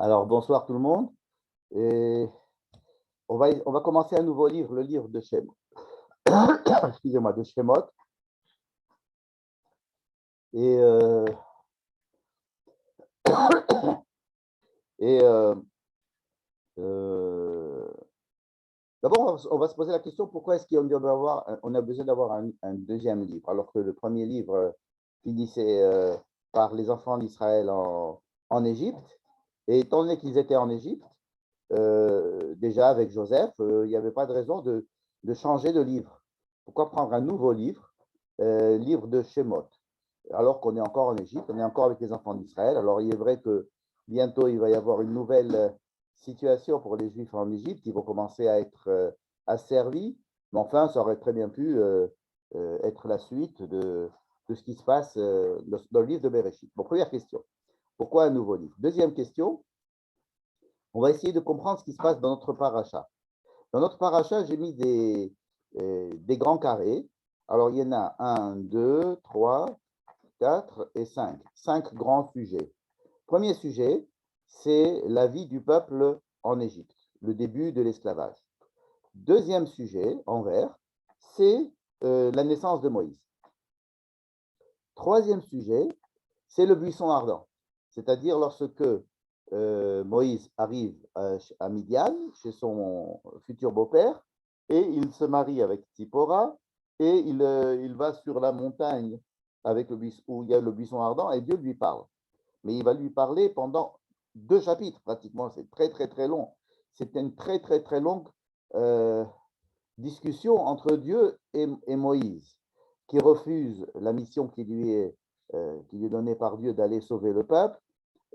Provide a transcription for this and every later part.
Alors, bonsoir tout le monde. Et on va commencer un nouveau livre, le livre de Shemot. Excusez-moi, de Shemot. Et, euh, et euh, d'abord, on va se poser la question pourquoi est-ce on a besoin d'avoir un deuxième livre, alors que le premier livre finissait par les enfants d'Israël en Égypte. Et étant donné qu'ils étaient en Égypte, déjà avec Joseph, il n'y avait pas de raison de changer de livre. Pourquoi prendre un nouveau livre, livre de Shemot, alors qu'on est encore en Égypte, on est encore avec les enfants d'Israël. Alors il est vrai que bientôt il va y avoir une nouvelle situation pour les Juifs en Égypte, ils vont commencer à être asservis, mais enfin ça aurait très bien pu être la suite de ce qui se passe dans le livre de Bereshit. Bon, première question, pourquoi un nouveau livre? Deuxième question, on va essayer de comprendre ce qui se passe dans notre paracha. Dans notre paracha, j'ai mis des grands carrés. Alors, il y en a 1, 2, 3, 4 et 5. 5 grands sujets. Premier sujet, c'est la vie du peuple en Égypte, le début de l'esclavage. Deuxième sujet, en vert, c'est la naissance de Moïse. Troisième sujet, c'est le buisson ardent, c'est-à-dire lorsque Moïse arrive à Midian, chez son futur beau-père, et il se marie avec Tsipora, et il va sur la montagne avec où il y a le buisson ardent, et Dieu lui parle. Mais il va lui parler pendant 2 chapitres, pratiquement, c'est très très très long. C'était une très très très longue euh, discussion entre Dieu et Moïse, qui refuse la mission qui lui est donnée par Dieu d'aller sauver le peuple.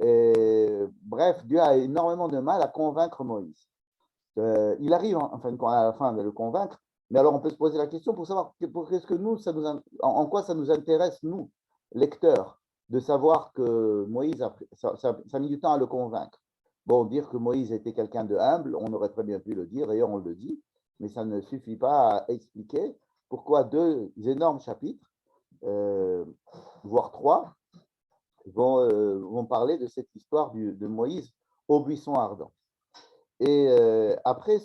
Et, bref, Dieu a énormément de mal à convaincre Moïse. Il arrive à la fin de le convaincre, mais alors on peut se poser la question pour savoir qu'est-ce que nous, en quoi ça nous intéresse, nous, lecteurs, de savoir que Moïse, ça a mis du temps à le convaincre. Bon, dire que Moïse était quelqu'un de humble, on aurait très bien pu le dire, d'ailleurs on le dit, mais ça ne suffit pas à expliquer pourquoi 2 énormes chapitres, euh, voire 3, vont parler de cette histoire de Moïse au buisson ardent. Et après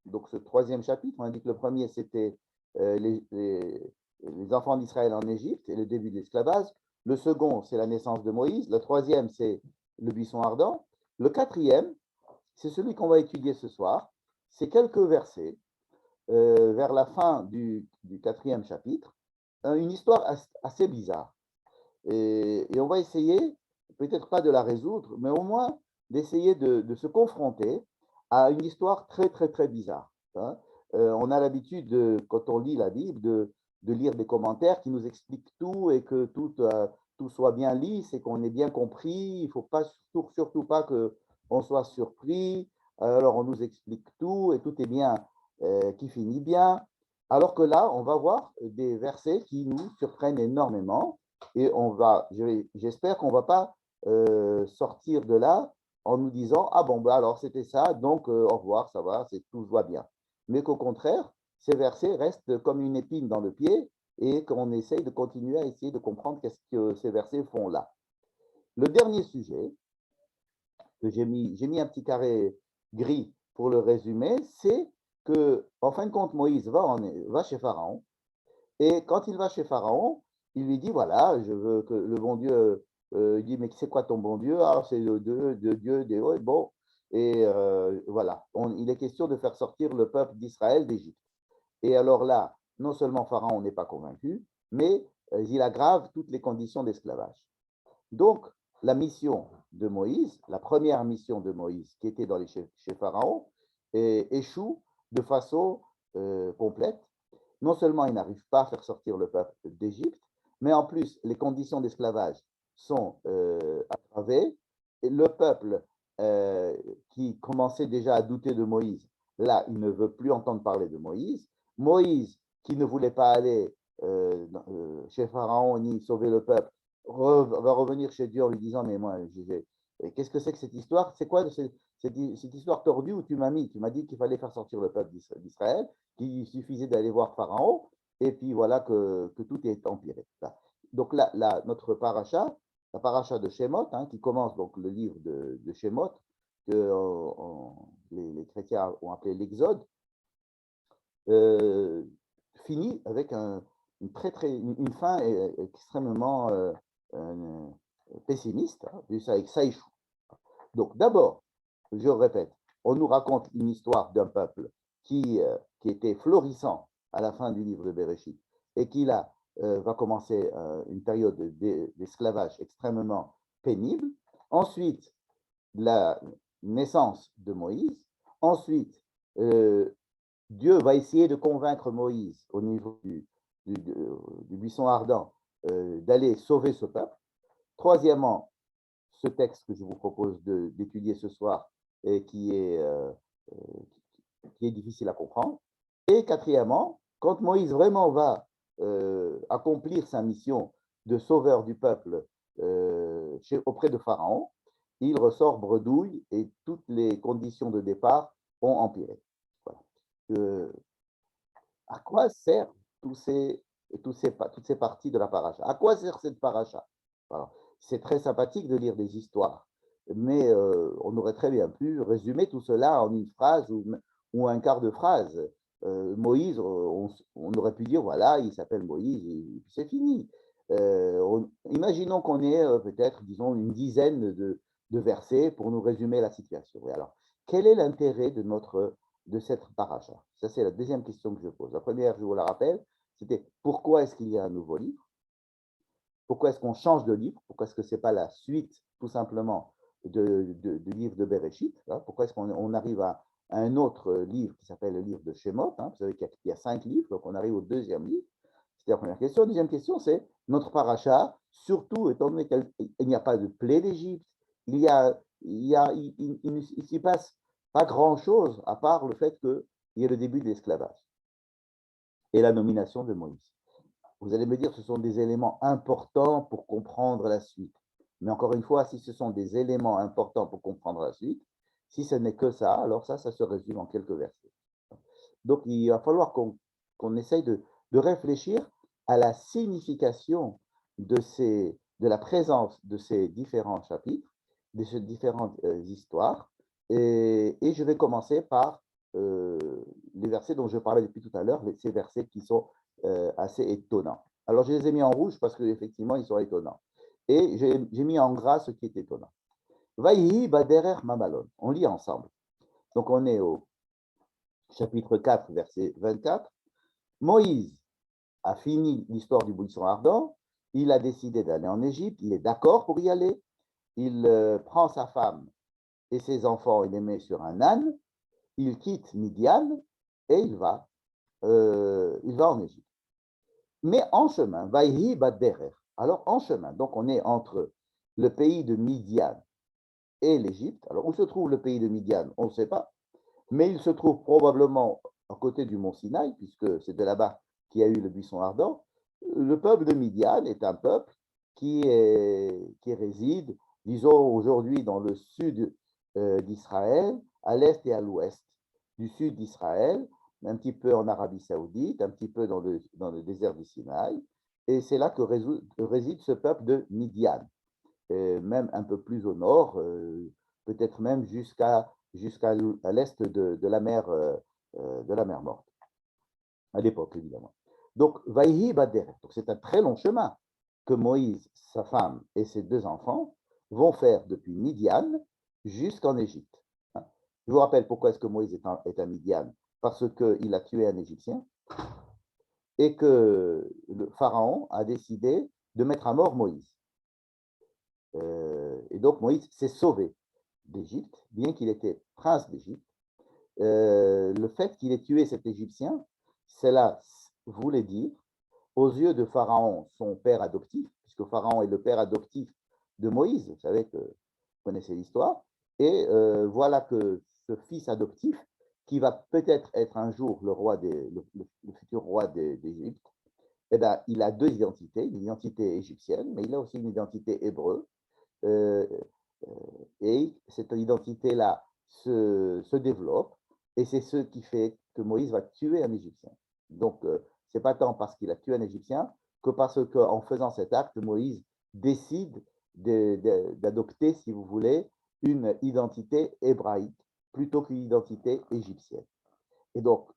donc ce troisième chapitre, on a dit que le premier, c'était euh, les, les, les enfants d'Israël en Égypte et le début de l'esclavage. Le second, c'est la naissance de Moïse. Le troisième, c'est le buisson ardent. Le quatrième, c'est celui qu'on va étudier ce soir. C'est quelques versets vers la fin du quatrième chapitre, une histoire assez bizarre. Et on va essayer, peut-être pas de la résoudre, mais au moins d'essayer de se confronter à une histoire très, très, très bizarre. Hein. On a l'habitude, quand on lit la Bible, de lire des commentaires qui nous expliquent tout et que tout soit bien lisse et qu'on ait bien compris. Il ne faut pas, surtout pas qu'on soit surpris. Alors, on nous explique tout et tout est bien, qui finit bien. Alors que là, on va voir des versets qui nous surprennent énormément et j'espère qu'on ne va pas sortir de là en nous disant ah bon, bah alors c'était ça, donc au revoir, ça va, tout va bien. Mais qu'au contraire, ces versets restent comme une épine dans le pied et qu'on essaye de continuer à essayer de comprendre qu'est-ce que ces versets font là. Le dernier sujet, que j'ai mis un petit carré gris pour le résumer, c'est que, en fin de compte, Moïse va chez Pharaon, et quand il va chez Pharaon, il lui dit, voilà, je veux que le bon Dieu, il dit, mais c'est quoi ton bon Dieu? Ah, c'est le Dieu des hauts, bon. Et voilà, il est question de faire sortir le peuple d'Israël d'Égypte. Et alors là, non seulement Pharaon n'est pas convaincu, mais il aggrave toutes les conditions d'esclavage. Donc, la mission de Moïse, la première mission de Moïse, qui était chez Pharaon, échoue de façon complète. Non seulement il n'arrive pas à faire sortir le peuple d'Égypte, mais en plus, les conditions d'esclavage sont aggravées. Et le peuple qui commençait déjà à douter de Moïse, là, il ne veut plus entendre parler de Moïse. Moïse, qui ne voulait pas aller chez Pharaon ni sauver le peuple, va revenir chez Dieu en lui disant, mais moi, qu'est-ce que c'est que cette histoire? C'est quoi cette histoire tordue où tu m'as mis? Tu m'as dit qu'il fallait faire sortir le peuple d'Israël, qu'il suffisait d'aller voir Pharaon, et puis voilà que tout est empiré. Donc là, notre paracha la paracha de Shemot, hein, qui commence donc le livre de Shemot, que les chrétiens ont appelé l'Exode, finit avec une fin extrêmement pessimiste, hein, ça échoue. Donc d'abord, je répète, on nous raconte une histoire d'un peuple qui était florissant à la fin du livre de Bereshit et qui là va commencer une période d'esclavage extrêmement pénible. Ensuite, la naissance de Moïse. Ensuite, Dieu va essayer de convaincre Moïse au niveau du buisson ardent d'aller sauver ce peuple. Troisièmement, ce texte que je vous propose d'étudier ce soir et qui est difficile à comprendre. Et quatrièmement, quand Moïse vraiment va accomplir sa mission de sauveur du peuple auprès de Pharaon, il ressort bredouille et toutes les conditions de départ ont empiré. Voilà. À quoi servent toutes ces parties de la paracha? À quoi sert cette paracha? C'est très sympathique de lire des histoires, mais on aurait très bien pu résumer tout cela en une phrase ou un quart de phrase. Moïse, on aurait pu dire, voilà, il s'appelle Moïse, et puis c'est fini. Imaginons qu'on ait peut-être, disons, une dizaine de versets pour nous résumer la situation. Et alors, quel est l'intérêt de cette paracha? Ça, c'est la deuxième question que je pose. La première, je vous la rappelle, c'était pourquoi est-ce qu'il y a un nouveau livre? Pourquoi est-ce qu'on change de livre? Pourquoi est-ce que ce n'est pas la suite, tout simplement, du livre de Bereshit, hein? Pourquoi est-ce qu'on arrive à un autre livre qui s'appelle le livre de Shemot, hein? Vous savez qu'il y a 5 livres, donc on arrive au deuxième livre. C'était la première question. Deuxième question, c'est notre paracha, surtout étant donné qu'il n'y a pas de plaie d'Égypte, il ne s'y passe pas grand-chose à part le fait qu'il y ait le début de l'esclavage et la nomination de Moïse. Vous allez me dire que ce sont des éléments importants pour comprendre la suite. Mais encore une fois, si ce sont des éléments importants pour comprendre la suite, si ce n'est que ça, alors ça se résume en quelques versets. Donc, il va falloir qu'on essaye de réfléchir à la signification de la présence de ces différents chapitres, de ces différentes histoires. Et je vais commencer par les versets dont je parlais depuis tout à l'heure, ces versets qui sont assez étonnants. Alors, je les ai mis en rouge parce qu'effectivement, ils sont étonnants. Et j'ai mis en gras ce qui est étonnant. Vaïhi baderer mamalon. On lit ensemble. Donc, on est au chapitre 4, verset 24. Moïse a fini l'histoire du buisson ardent. Il a décidé d'aller en Égypte. Il est d'accord pour y aller. Il prend sa femme et ses enfants et les met sur un âne. Il quitte Midian et il va en Égypte. Mais en chemin, Vaïhi Baderer. Alors en chemin, donc on est entre le pays de Midian et l'Égypte. Alors où se trouve le pays de Midian? On ne sait pas, mais il se trouve probablement à côté du mont Sinaï, puisque c'est de là-bas qu'il y a eu le buisson ardent. Le peuple de Midian est un peuple qui réside, disons aujourd'hui, dans le sud d'Israël, à l'est et à l'ouest du sud d'Israël, un petit peu en Arabie Saoudite, un petit peu dans le désert du Sinaï, et c'est là que réside ce peuple de Midian, même un peu plus au nord, peut-être même jusqu'à l'est de la mer Morte, à l'époque évidemment. Donc, Vaïhi Baderet, c'est un très long chemin que Moïse, sa femme et ses 2 enfants vont faire depuis Midian jusqu'en Égypte. Je vous rappelle pourquoi est-ce que Moïse est à Midian, parce qu'il a tué un Égyptien et que le Pharaon a décidé de mettre à mort Moïse. Et donc Moïse s'est sauvé d'Égypte, bien qu'il était prince d'Égypte. Le fait qu'il ait tué cet Égyptien, cela voulait dire, aux yeux de Pharaon, son père adoptif, puisque Pharaon est le père adoptif de Moïse, vous savez que vous connaissez l'histoire, et voilà que ce fils adoptif, qui va peut-être être un jour le futur roi d'Égypte, eh ben, il a 2 identités, une identité égyptienne, mais il a aussi une identité hébreu. Et cette identité-là se développe, et c'est ce qui fait que Moïse va tuer un Égyptien. Donc, ce n'est pas tant parce qu'il a tué un Égyptien que parce qu'en faisant cet acte, Moïse décide d'adopter, si vous voulez, une identité hébraïque plutôt qu'une identité égyptienne. Et donc,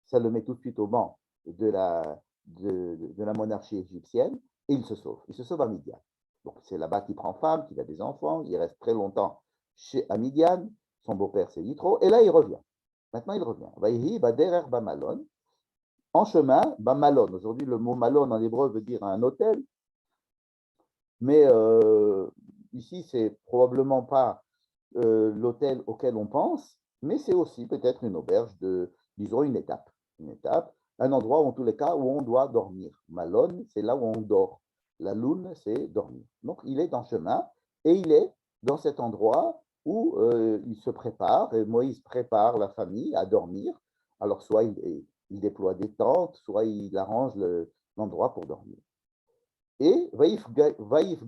ça le met tout de suite au banc de la monarchie égyptienne et il se sauve. Il se sauve à Midian. Donc, c'est là-bas qu'il prend femme, qu'il a des enfants, il reste très longtemps à Midian. Son beau-père, c'est Yitro. Et là, il revient. Maintenant, il revient. Vaïhi baderer bamalon. En chemin, bamalon. Aujourd'hui, le mot malon en hébreu veut dire un hôtel. Mais ici, c'est probablement pas l'hôtel auquel on pense, mais c'est aussi peut-être une auberge de, disons, une étape, un endroit où, en tous les cas, où on doit dormir. Malone, c'est là où on dort. La lune, c'est dormir. Donc, il est en chemin et il est dans cet endroit où il se prépare, et Moïse prépare la famille à dormir. Alors, soit il déploie des tentes, soit il arrange l'endroit pour dormir. Et Vaïf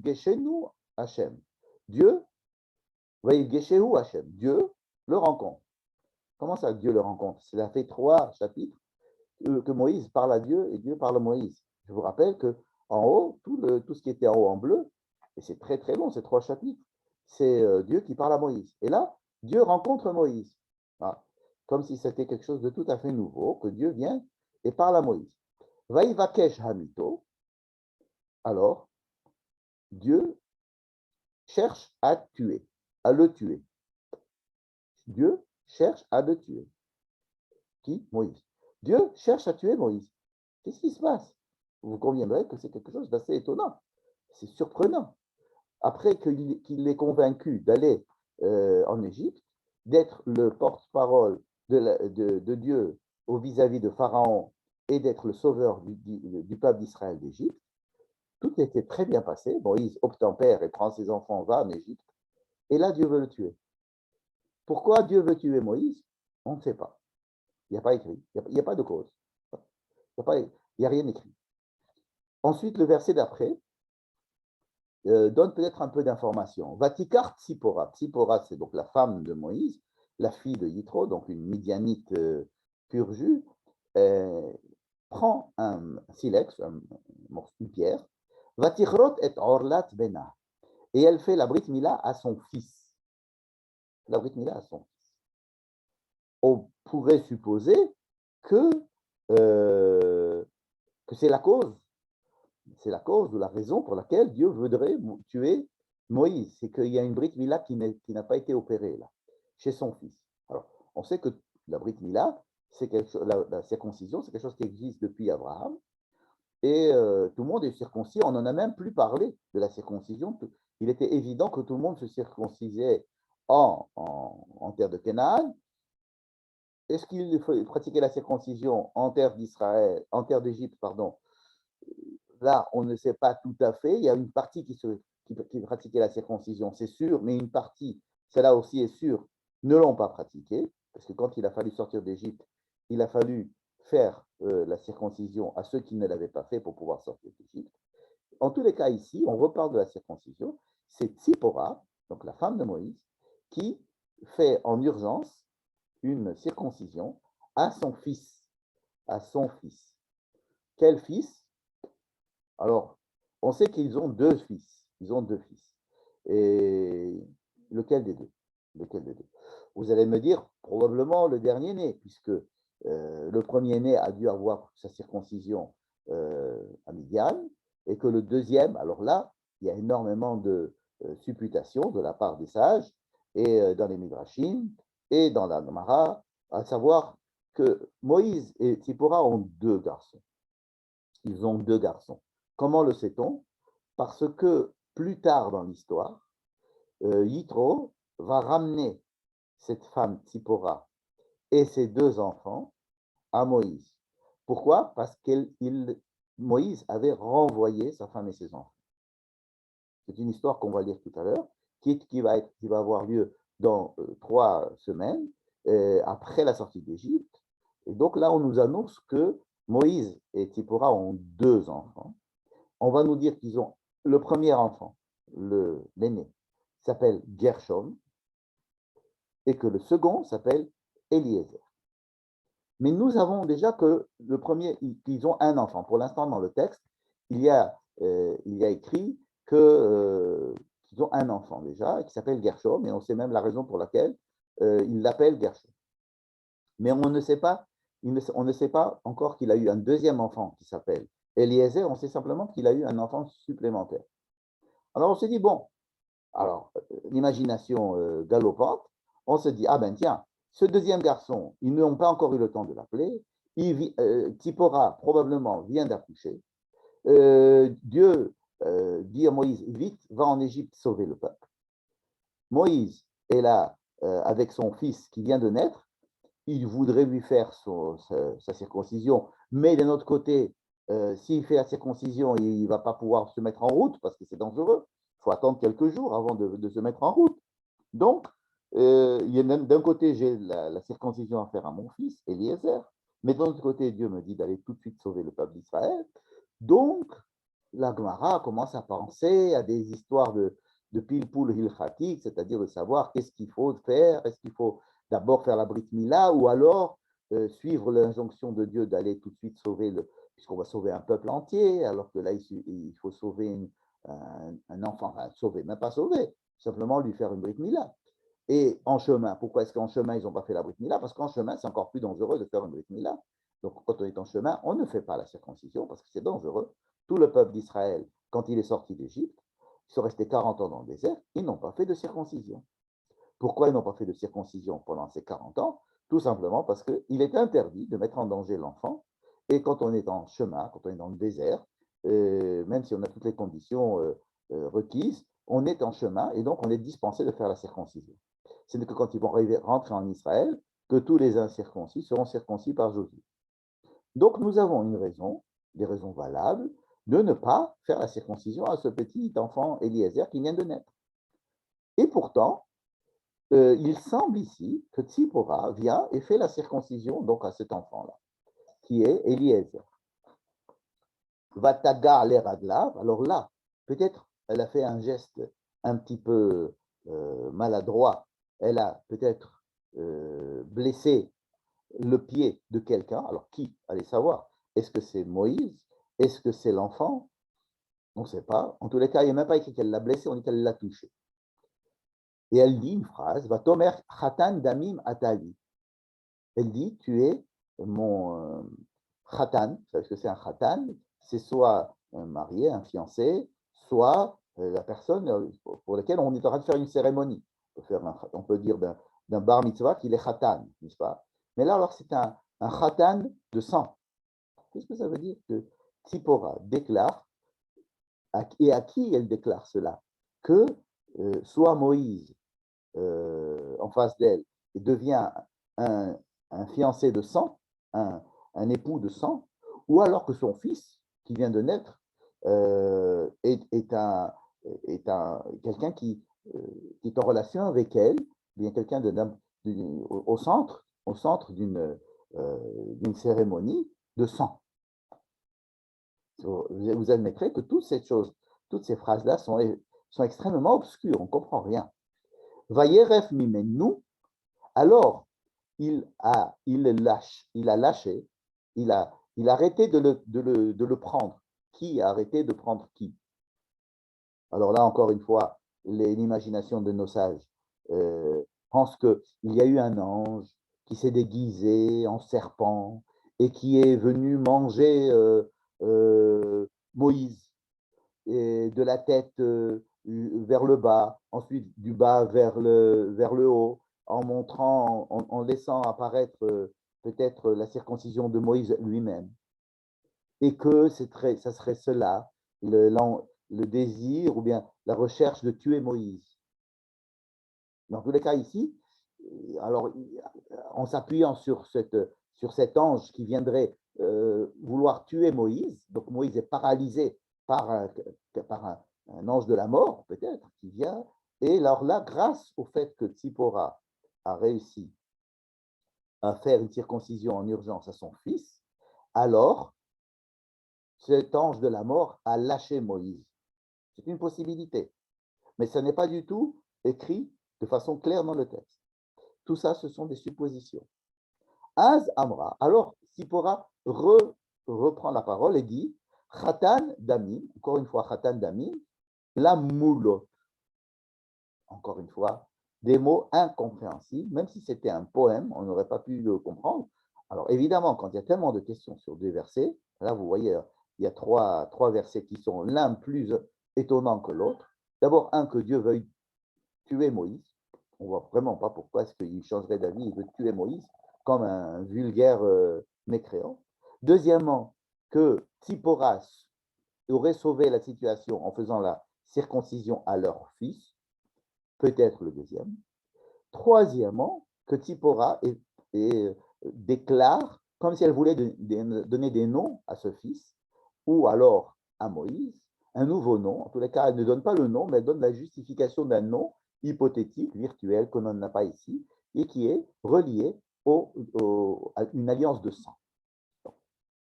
Geshenu Hachem. Dieu, Vaïf Geshehu Hachem. Dieu le rencontre. Comment ça, Dieu le rencontre? Ça fait 3 chapitres que Moïse parle à Dieu et Dieu parle à Moïse. Je vous rappelle que en haut, tout ce qui était en haut en bleu, et c'est très très long, ces 3 chapitres, c'est Dieu qui parle à Moïse. Et là, Dieu rencontre Moïse. Voilà. Comme si c'était quelque chose de tout à fait nouveau, que Dieu vient et parle à Moïse. Vaïvakesh Hamito. Alors, Dieu cherche à tuer, à le tuer. Dieu cherche à le tuer. Qui? Moïse. Dieu cherche à tuer Moïse. Qu'est-ce qui se passe? Vous conviendrez que c'est quelque chose d'assez étonnant. C'est surprenant. Après qu'il est convaincu d'aller en Égypte, d'être le porte-parole de Dieu vis-à-vis de Pharaon et d'être le sauveur du peuple d'Israël d'Égypte, tout était très bien passé. Moïse obtempère et prend ses enfants, va en Égypte. Et là, Dieu veut le tuer. Pourquoi Dieu veut tuer Moïse? On ne sait pas. Il n'y a pas écrit. Il n'y a pas de cause. Il n'y a rien écrit. Ensuite, le verset d'après donne peut-être un peu d'informations. Vatikar Tsipora. Tsipora, c'est donc la femme de Moïse, la fille de Yitro, donc une Midianite pur jus, prend un silex, une pierre, Vatichrot et Orlat Bena. Et elle fait la Brit Mila à son fils. La Brit Mila à son fils. On pourrait supposer que, que c'est la cause ou la raison pour laquelle Dieu voudrait tuer Moïse. C'est qu'il y a une Brit Mila qui n'a pas été opérée là, chez son fils. Alors, on sait que la Brit Mila, la circoncision, c'est quelque chose qui existe depuis Abraham. Et tout le monde est circoncis. On n'en a même plus parlé de la circoncision. Il était évident que tout le monde se circoncisait en terre de Canaan. Est-ce qu'il faut pratiquer la circoncision en terre d'Israël, en terre d'Égypte, pardon? Là, on ne sait pas tout à fait. Il y a une partie qui pratiquait la circoncision, c'est sûr, mais une partie, cela aussi est sûr, ne l'ont pas pratiquée, parce que quand il a fallu sortir d'Égypte, il a fallu faire la circoncision à ceux qui ne l'avaient pas fait pour pouvoir sortir d'Égypte. En tous les cas, ici, on reparle de la circoncision. C'est Tsipora, donc la femme de Moïse, qui fait en urgence une circoncision à son fils. À son fils. Quel fils? Alors, on sait qu'ils ont 2 fils. Ils ont 2 fils. Et lequel des deux? Lequel des deux? Vous allez me dire, probablement le dernier-né, puisque le premier-né a dû avoir sa circoncision à Midian, et que le deuxième, alors là, il y a énormément de supputations de la part des sages, et dans les Midrashim, et dans la Gemara, à savoir que Moïse et Tsipora ont 2 garçons. Ils ont 2 garçons. Comment le sait-on? Parce que plus tard dans l'histoire, Yitro va ramener cette femme Tsipora et ses 2 enfants à Moïse. Pourquoi? Parce que Moïse avait renvoyé sa femme et ses enfants. C'est une histoire qu'on va lire tout à l'heure, qui va avoir lieu dans 3 semaines après la sortie d'Égypte. Et donc là, on nous annonce que Moïse et Tsipora ont 2 enfants. On va nous dire qu'ils ont le premier enfant, l'aîné, s'appelle Gershom, et que le second s'appelle Eliezer. Mais nous avons déjà que le premier, qu'ils ont un enfant. Pour l'instant, dans le texte, il y a écrit qu'ils ont un enfant déjà, qui s'appelle Gershom, et on sait même la raison pour laquelle il l'appelle Gershom. Mais on ne sait pas, on ne sait pas encore qu'il a eu un deuxième enfant qui s'appelle Eliezer, on sait simplement qu'il a eu un enfant supplémentaire. Alors on s'est dit, bon, alors l'imagination galopante, on se dit, ah ben tiens, ce deuxième garçon, ils n'ont pas encore eu le temps de l'appeler, Tsipora probablement vient d'accoucher, Dieu dit à Moïse, vite, va en Égypte sauver le peuple. Moïse est là avec son fils qui vient de naître, il voudrait lui faire sa circoncision, mais d'un autre côté, s'il fait la circoncision, il ne va pas pouvoir se mettre en route parce que c'est dangereux. Il faut attendre quelques jours avant de se mettre en route. Donc, d'un côté, j'ai la circoncision à faire à mon fils, Eliezer, mais d'un autre côté, Dieu me dit d'aller tout de suite sauver le peuple d'Israël. Donc, la Gemara commence à penser à des histoires de pilpoul hilchatik, c'est-à-dire de savoir qu'est-ce qu'il faut faire, est-ce qu'il faut d'abord faire la Brit Mila ou alors suivre l'injonction de Dieu d'aller tout de suite sauver, puisqu'on va sauver un peuple entier, alors que là, il faut sauver un enfant, enfin sauver, même pas sauver, simplement lui faire une Brit Mila. Et en chemin, pourquoi est-ce qu'en chemin, ils n'ont pas fait la Brit Mila? Parce qu'en chemin, c'est encore plus dangereux de faire une Brit Mila. Donc, quand on est en chemin, on ne fait pas la circoncision parce que c'est dangereux. Tout le peuple d'Israël, quand il est sorti d'Égypte, ils sont restés 40 ans dans le désert, ils n'ont pas fait de circoncision. Pourquoi ils n'ont pas fait de circoncision pendant ces 40 ans? Tout simplement parce qu'il est interdit de mettre en danger l'enfant. Et quand on est en chemin, quand on est dans le désert, même si on a toutes les conditions requises, on est en chemin et donc on est dispensé de faire la circoncision. Ce n'est que quand ils vont rentrer en Israël que tous les incirconcis seront circoncis par Josué. Donc nous avons une raison, des raisons valables, de ne pas faire la circoncision à ce petit enfant Eliezer qui vient de naître. Et pourtant, il semble ici que Tsipora vient et fait la circoncision donc à cet enfant-là, qui est Eliezer. Vataga les raglav, alors là, peut-être elle a fait un geste un petit peu maladroit, elle a peut-être blessé le pied de quelqu'un, alors qui? Allez savoir, est-ce que c'est Moïse? Est-ce que c'est l'enfant? On ne sait pas. En tous les cas, il n'y a même pas écrit qu'elle l'a blessé, on dit qu'elle l'a touché. Et elle dit une phrase, va tomer khatan damim atali. Elle dit, tu es mon khatan. Vous savez ce que c'est un khatan? C'est soit un marié, un fiancé, soit la personne pour laquelle on est en train de faire une cérémonie. On peut dire d'un bar mitzvah qu'il est khatan, n'est-ce pas? Mais là, alors, c'est un khatan de sang. Qu'est-ce que ça veut dire que Tsipora déclare, et à qui elle déclare cela? Que soit Moïse en face d'elle et devient un fiancé de sang, un époux de sang, ou alors que son fils, qui vient de naître, est quelqu'un qui est en relation avec elle, bien quelqu'un au centre d'une cérémonie de sang. Vous admettrez que toutes ces phrases-là sont extrêmement obscures, on ne comprend rien. Vayeref mimenu, alors il a lâché, il a arrêté de le prendre. Qui a arrêté de prendre qui? Alors là, encore une fois, l'imagination de nos sages pense qu'il y a eu un ange qui s'est déguisé en serpent et qui est venu manger Moïse et de la tête vers le bas, ensuite du bas vers le haut, en laissant apparaître peut-être la circoncision de Moïse lui-même. Et que ça serait cela, le désir ou bien la recherche de tuer Moïse. Dans tous les cas ici, alors en s'appuyant sur cet ange qui viendrait vouloir tuer Moïse, donc Moïse est paralysé par un ange de la mort, peut-être, qui vient, et alors là, grâce au fait que Tsipora a réussi à faire une circoncision en urgence à son fils, alors cet ange de la mort a lâché Moïse. C'est une possibilité, mais ce n'est pas du tout écrit de façon claire dans le texte. Tout ça, ce sont des suppositions. Az Amra, alors Tsipora reprend la parole et dit Khatan Damim, encore une fois Khatan Damim, la moulotte. Encore une fois, des mots incompréhensibles, même si c'était un poème, on n'aurait pas pu le comprendre. Alors évidemment, quand il y a tellement de questions sur deux versets, là vous voyez, il y a trois versets qui sont l'un plus étonnant que l'autre. D'abord, un, que Dieu veuille tuer Moïse. On ne voit vraiment pas pourquoi est-ce qu'il changerait d'avis, il veut tuer Moïse comme un vulgaire mécréant. Deuxièmement, que Tsipora aurait sauvé la situation en faisant la circoncision à leur fils, peut-être le deuxième. Troisièmement, que Tsipora déclare, comme si elle voulait donner des noms à ce fils, ou alors à Moïse, un nouveau nom. En tous les cas, elle ne donne pas le nom, mais elle donne la justification d'un nom hypothétique, virtuel, qu'on n'a pas ici, et qui est relié à une alliance de sang.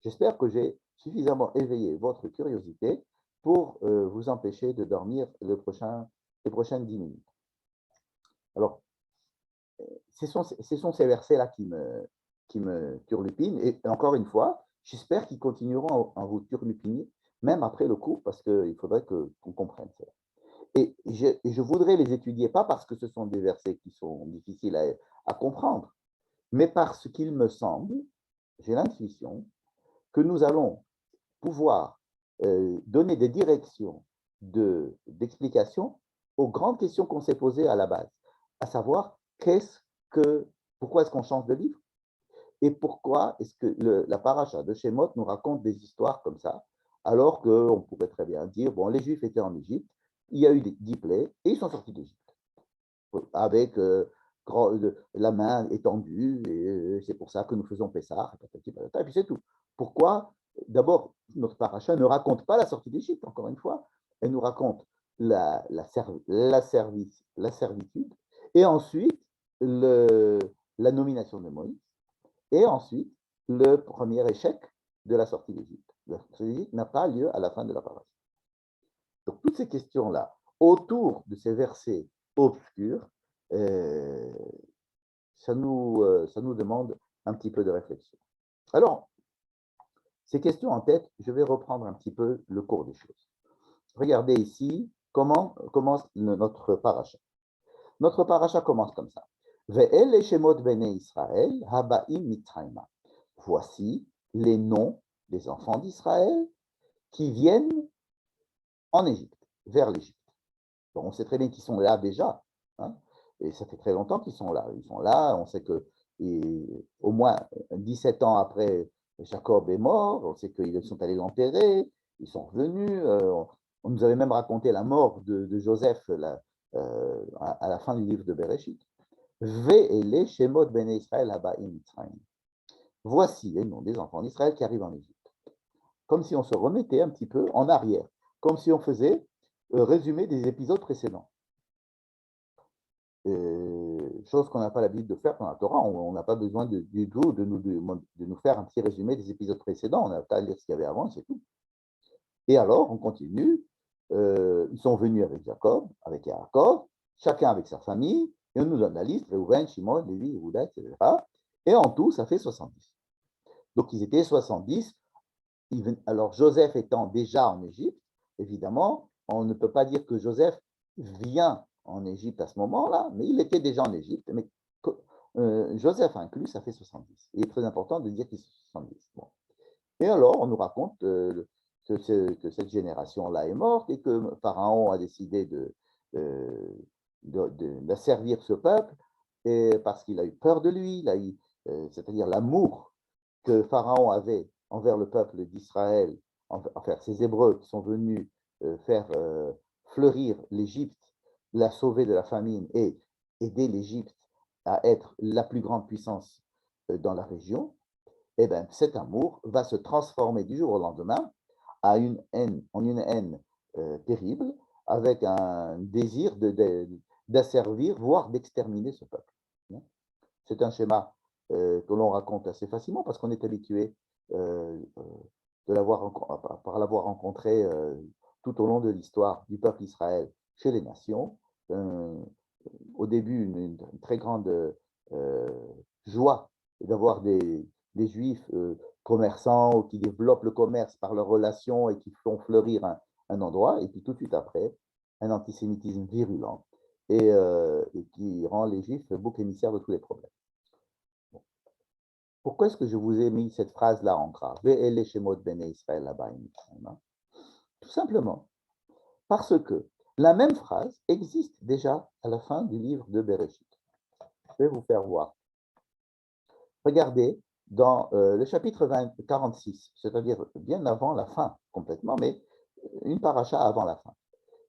J'espère que j'ai suffisamment éveillé votre curiosité pour vous empêcher de dormir les prochaines 10 minutes. Alors, ce sont ces versets-là qui me turlupinent. Et encore une fois, j'espère qu'ils continueront à vous turlupiner, même après le cours, parce qu'il faudrait qu'on comprenne ça. Et je voudrais les étudier, pas parce que ce sont des versets qui sont difficiles à comprendre, mais parce qu'il me semble, j'ai l'intuition, que nous allons pouvoir donner des directions d'explication aux grandes questions qu'on s'est posées à la base, à savoir pourquoi est-ce qu'on change de livre et pourquoi est-ce que la paracha de Shemot nous raconte des histoires comme ça, alors qu'on pourrait très bien dire, bon, les Juifs étaient en Égypte, il y a eu 10 plaies et ils sont sortis d'Égypte avec la main étendue, et c'est pour ça que nous faisons Pessah, et puis c'est tout. Pourquoi? D'abord, notre paracha ne raconte pas la sortie d'Égypte, encore une fois, elle nous raconte la servitude, et ensuite la nomination de Moïse, et ensuite le premier échec de la sortie d'Égypte. La sortie d'Égypte n'a pas lieu à la fin de la paracha. Donc toutes ces questions-là, autour de ces versets obscurs, ça nous demande un petit peu de réflexion. Alors, ces questions en tête, je vais reprendre un petit peu le cours des choses. Regardez ici comment commence notre paracha. Notre paracha commence comme ça. Ve'el shemot bnei Israël haba'im mitzrayma. Voici les noms des enfants d'Israël qui viennent en Égypte, vers l'Égypte. Bon, on sait très bien qu'ils sont là déjà, hein, et ça fait très longtemps qu'ils sont là. Ils sont là, on sait que au moins 17 ans après Jacob est mort, on sait qu'ils sont allés l'enterrer, ils sont revenus. On nous avait même raconté la mort de Joseph à la fin du livre de Bereshit. Ve'ele shemot ben Israël haba'im Mitzrayim. Voici les noms des enfants d'Israël qui arrivent en Égypte. Comme si on se remettait un petit peu en arrière, comme si on faisait résumé des épisodes précédents. Chose qu'on n'a pas l'habitude de faire dans la Torah, on n'a pas besoin du tout de nous faire un petit résumé des épisodes précédents, on n'a pas à lire ce qu'il y avait avant, c'est tout. Et alors, on continue, ils sont venus avec Jacob, avec Yaakov, chacun avec sa famille, et on nous donne la liste, Reuven, Shimon, Lévi, Yehuda, etc. Et en tout, ça fait 70. Donc, ils étaient 70. Alors, Joseph étant déjà en Égypte, évidemment, on ne peut pas dire que Joseph vient en Égypte à ce moment-là, mais il était déjà en Égypte. Mais Joseph inclus, ça fait 70. Il est très important de dire qu'il sont 70. Bon. Et alors, on nous raconte que cette génération-là est morte et que Pharaon a décidé d'asservir ce peuple et parce qu'il a eu peur de lui, c'est-à-dire l'amour que Pharaon avait envers le peuple d'Israël, enfin ces Hébreux qui sont venus faire fleurir l'Égypte, la sauver de la famine et aider l'Égypte à être la plus grande puissance dans la région, eh bien, cet amour va se transformer du jour au lendemain en une haine terrible, avec un désir d'asservir, voire d'exterminer ce peuple. C'est un schéma que l'on raconte assez facilement parce qu'on est habitué par l'avoir rencontré tout au long de l'histoire du peuple Israël chez les nations. Au début, une très grande joie d'avoir des Juifs commerçants qui développent le commerce par leurs relations et qui font fleurir un endroit. Et puis tout de suite après, un antisémitisme virulent et qui rend les Juifs bouc émissaire de tous les problèmes. Bon. Pourquoi est-ce que je vous ai mis cette phrase-là en gras? Ve'ele shemot bnei Israël habayim mitzrayma. Tout simplement parce que la même phrase existe déjà à la fin du livre de Bereshit. Je vais vous faire voir. Regardez dans le chapitre 46, c'est-à-dire bien avant la fin complètement, mais une paracha avant la fin.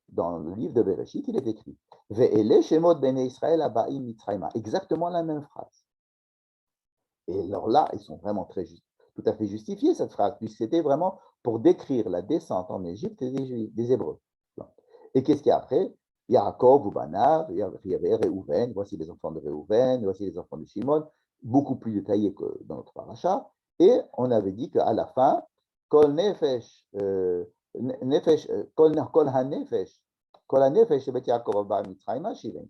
Dans le livre de Bereshit, il est écrit Ve'ele shemot bnei Israël habayim mitzrayma. Exactement la même phrase. Et alors là, ils sont vraiment tout à fait justifiés, cette phrase, puisque c'était vraiment pour décrire la descente en Égypte des Hébreux. Et qu'est-ce qu'il y a après? Yaakov ou Banav, il y avait Réhouven, voici les enfants de Réhouven, voici les enfants de Shimon, beaucoup plus détaillés que dans notre paracha. Et on avait dit qu'à la fin, Kol Nefesh, Kol HaNefesh, Kol HaNefesh, Shebet Yaakov Abba Mitzrayma, Shiven.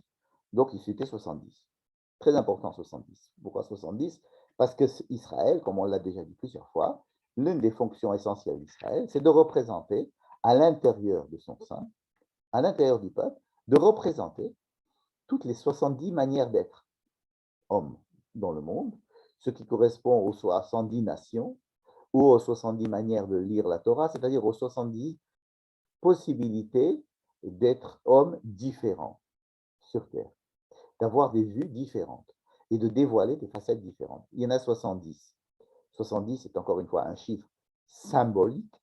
Donc, il c'était 70. Très important, 70. Pourquoi 70? Parce que Israël, comme on l'a déjà dit plusieurs fois, l'une des fonctions essentielles d'Israël, c'est de représenter à l'intérieur de son sein, à l'intérieur du peuple, de représenter toutes les 70 manières d'être homme dans le monde, ce qui correspond aux 70 nations ou aux 70 manières de lire la Torah, c'est-à-dire aux 70 possibilités d'être homme différent sur Terre, d'avoir des vues différentes et de dévoiler des facettes différentes. Il y en a 70. 70 est encore une fois un chiffre symbolique,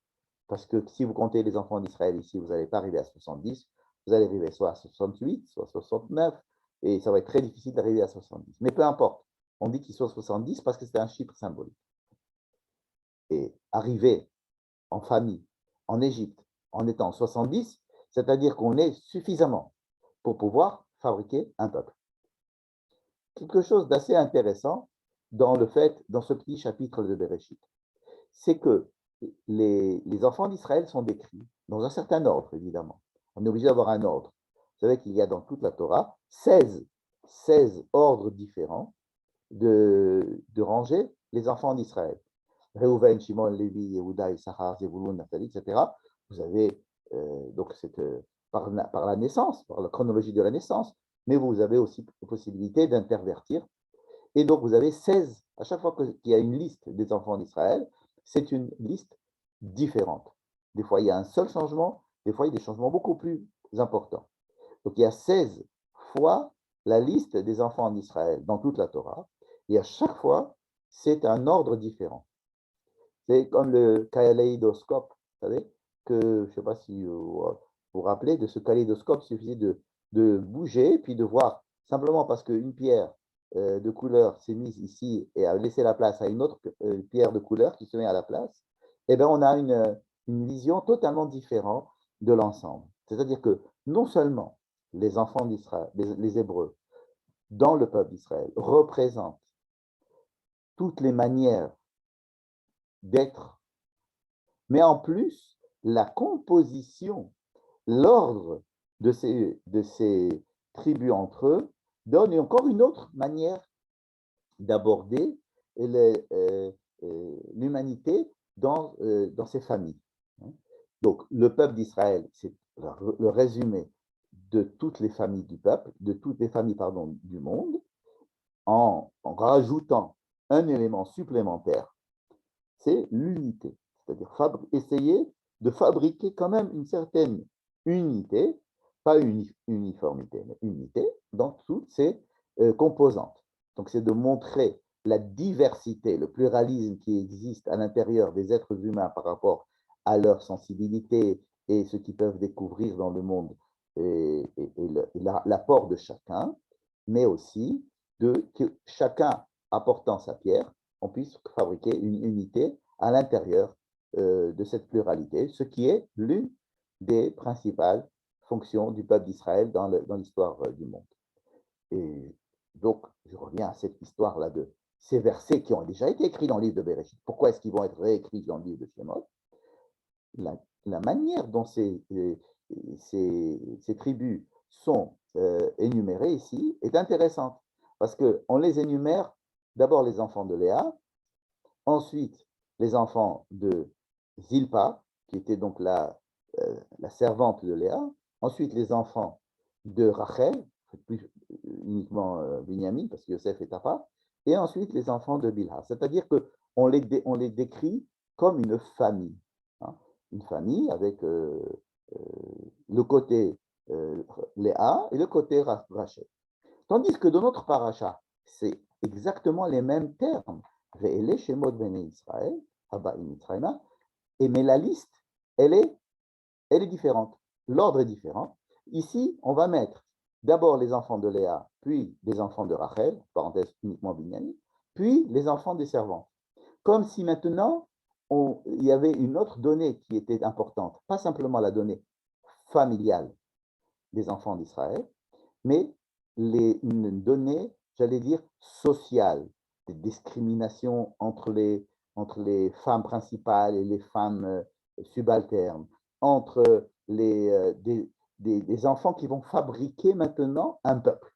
parce que si vous comptez les enfants d'Israël ici, vous n'allez pas arriver à 70, vous allez arriver soit à 68, soit à 69, et ça va être très difficile d'arriver à 70. Mais peu importe, on dit qu'il soit 70 parce que c'est un chiffre symbolique. Et arriver en famille, en Égypte, en étant 70, c'est-à-dire qu'on est suffisamment pour pouvoir fabriquer un peuple. Quelque chose d'assez intéressant dans ce petit chapitre de Bereshit, c'est que les enfants d'Israël sont décrits dans un certain ordre, évidemment. On est obligé d'avoir un ordre. Vous savez qu'il y a dans toute la Torah 16 ordres différents de ranger les enfants d'Israël. Reuven, Shimon, Lévi, Yehuda, Issachar, Zebulun, Naphtali, etc. Vous avez donc par la naissance, par la chronologie de la naissance, mais vous avez aussi la possibilité d'intervertir. Et donc vous avez 16, à chaque fois qu'il y a une liste des enfants d'Israël, c'est une liste différente. Des fois, il y a un seul changement, des fois, il y a des changements beaucoup plus importants. Donc, il y a 16 fois la liste des enfants d'Israël dans toute la Torah, et à chaque fois, c'est un ordre différent. C'est comme le kaléidoscope, vous savez, que je ne sais pas si vous vous rappelez de ce kaléidoscope, il suffisait de bouger, puis de voir, simplement parce qu'une pierre de couleur s'est mise ici et a laissé la place à une autre pierre de couleur qui se met à la place, eh bien, on a une vision totalement différente de l'ensemble. C'est-à-dire que non seulement les enfants d'Israël, les Hébreux, dans le peuple d'Israël, représentent toutes les manières d'être, mais en plus, la composition, l'ordre de ces tribus entre eux donne encore une autre manière d'aborder l'humanité dans ces familles. Donc, le peuple d'Israël, c'est le résumé de toutes les familles du peuple, de toutes les familles, pardon, du monde, en rajoutant un élément supplémentaire, c'est l'unité. C'est-à-dire essayer de fabriquer quand même une certaine unité, pas une uniformité, mais unité dans toutes ces composantes. Donc, c'est de montrer la diversité, le pluralisme qui existe à l'intérieur des êtres humains par rapport à leur sensibilité et ce qu'ils peuvent découvrir dans le monde et l'apport de chacun, mais aussi que chacun apportant sa pierre, on puisse fabriquer une unité à l'intérieur de cette pluralité, ce qui est l'une des principales fonctions du peuple d'Israël dans l'histoire du monde. Et donc, je reviens à cette histoire-là de ces versets qui ont déjà été écrits dans le livre de Bereshit. Pourquoi est-ce qu'ils vont être réécrits dans le livre de Shemot? La manière dont ces tribus sont énumérées ici est intéressante, parce qu'on les énumère d'abord les enfants de Léa, ensuite les enfants de Zilpa, qui était donc la servante de Léa, ensuite les enfants de Rachel, plus uniquement Binyamin, parce que Yosef est à part, et ensuite les enfants de Bilha. C'est-à-dire qu'on les décrit comme une famille, hein, une famille avec le côté Léa et le côté Rachel. Tandis que dans notre paracha, c'est exactement les mêmes termes. Ve'ele shemot bnei Israël, haba'im Mitzrayma, mais la liste, elle est différente. L'ordre est différent. Ici, on va mettre d'abord les enfants de Léa, puis les enfants de Rachel, parenthèse uniquement Binyamin, puis les enfants des servantes. Comme si maintenant, il y avait une autre donnée qui était importante, pas simplement la donnée familiale des enfants d'Israël, mais une donnée, j'allais dire, sociale, des discriminations entre les femmes principales et les femmes subalternes, entre des enfants qui vont fabriquer maintenant un peuple,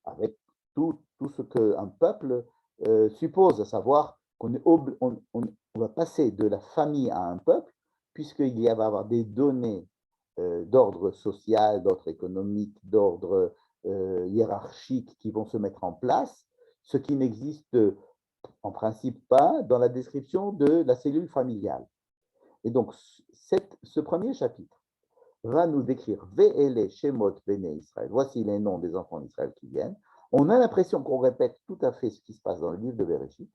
avec tout ce qu'un peuple suppose, à savoir on va passer de la famille à un peuple, puisqu'il va y avoir des données d'ordre social, d'ordre économique, d'ordre hiérarchique qui vont se mettre en place, ce qui n'existe en principe pas dans la description de la cellule familiale. Et donc, ce premier chapitre va nous décrire Ve'ele Shemot Bnei Israël. Voici les noms des enfants d'Israël qui viennent. On a l'impression qu'on répète tout à fait ce qui se passe dans le livre de Bereshit,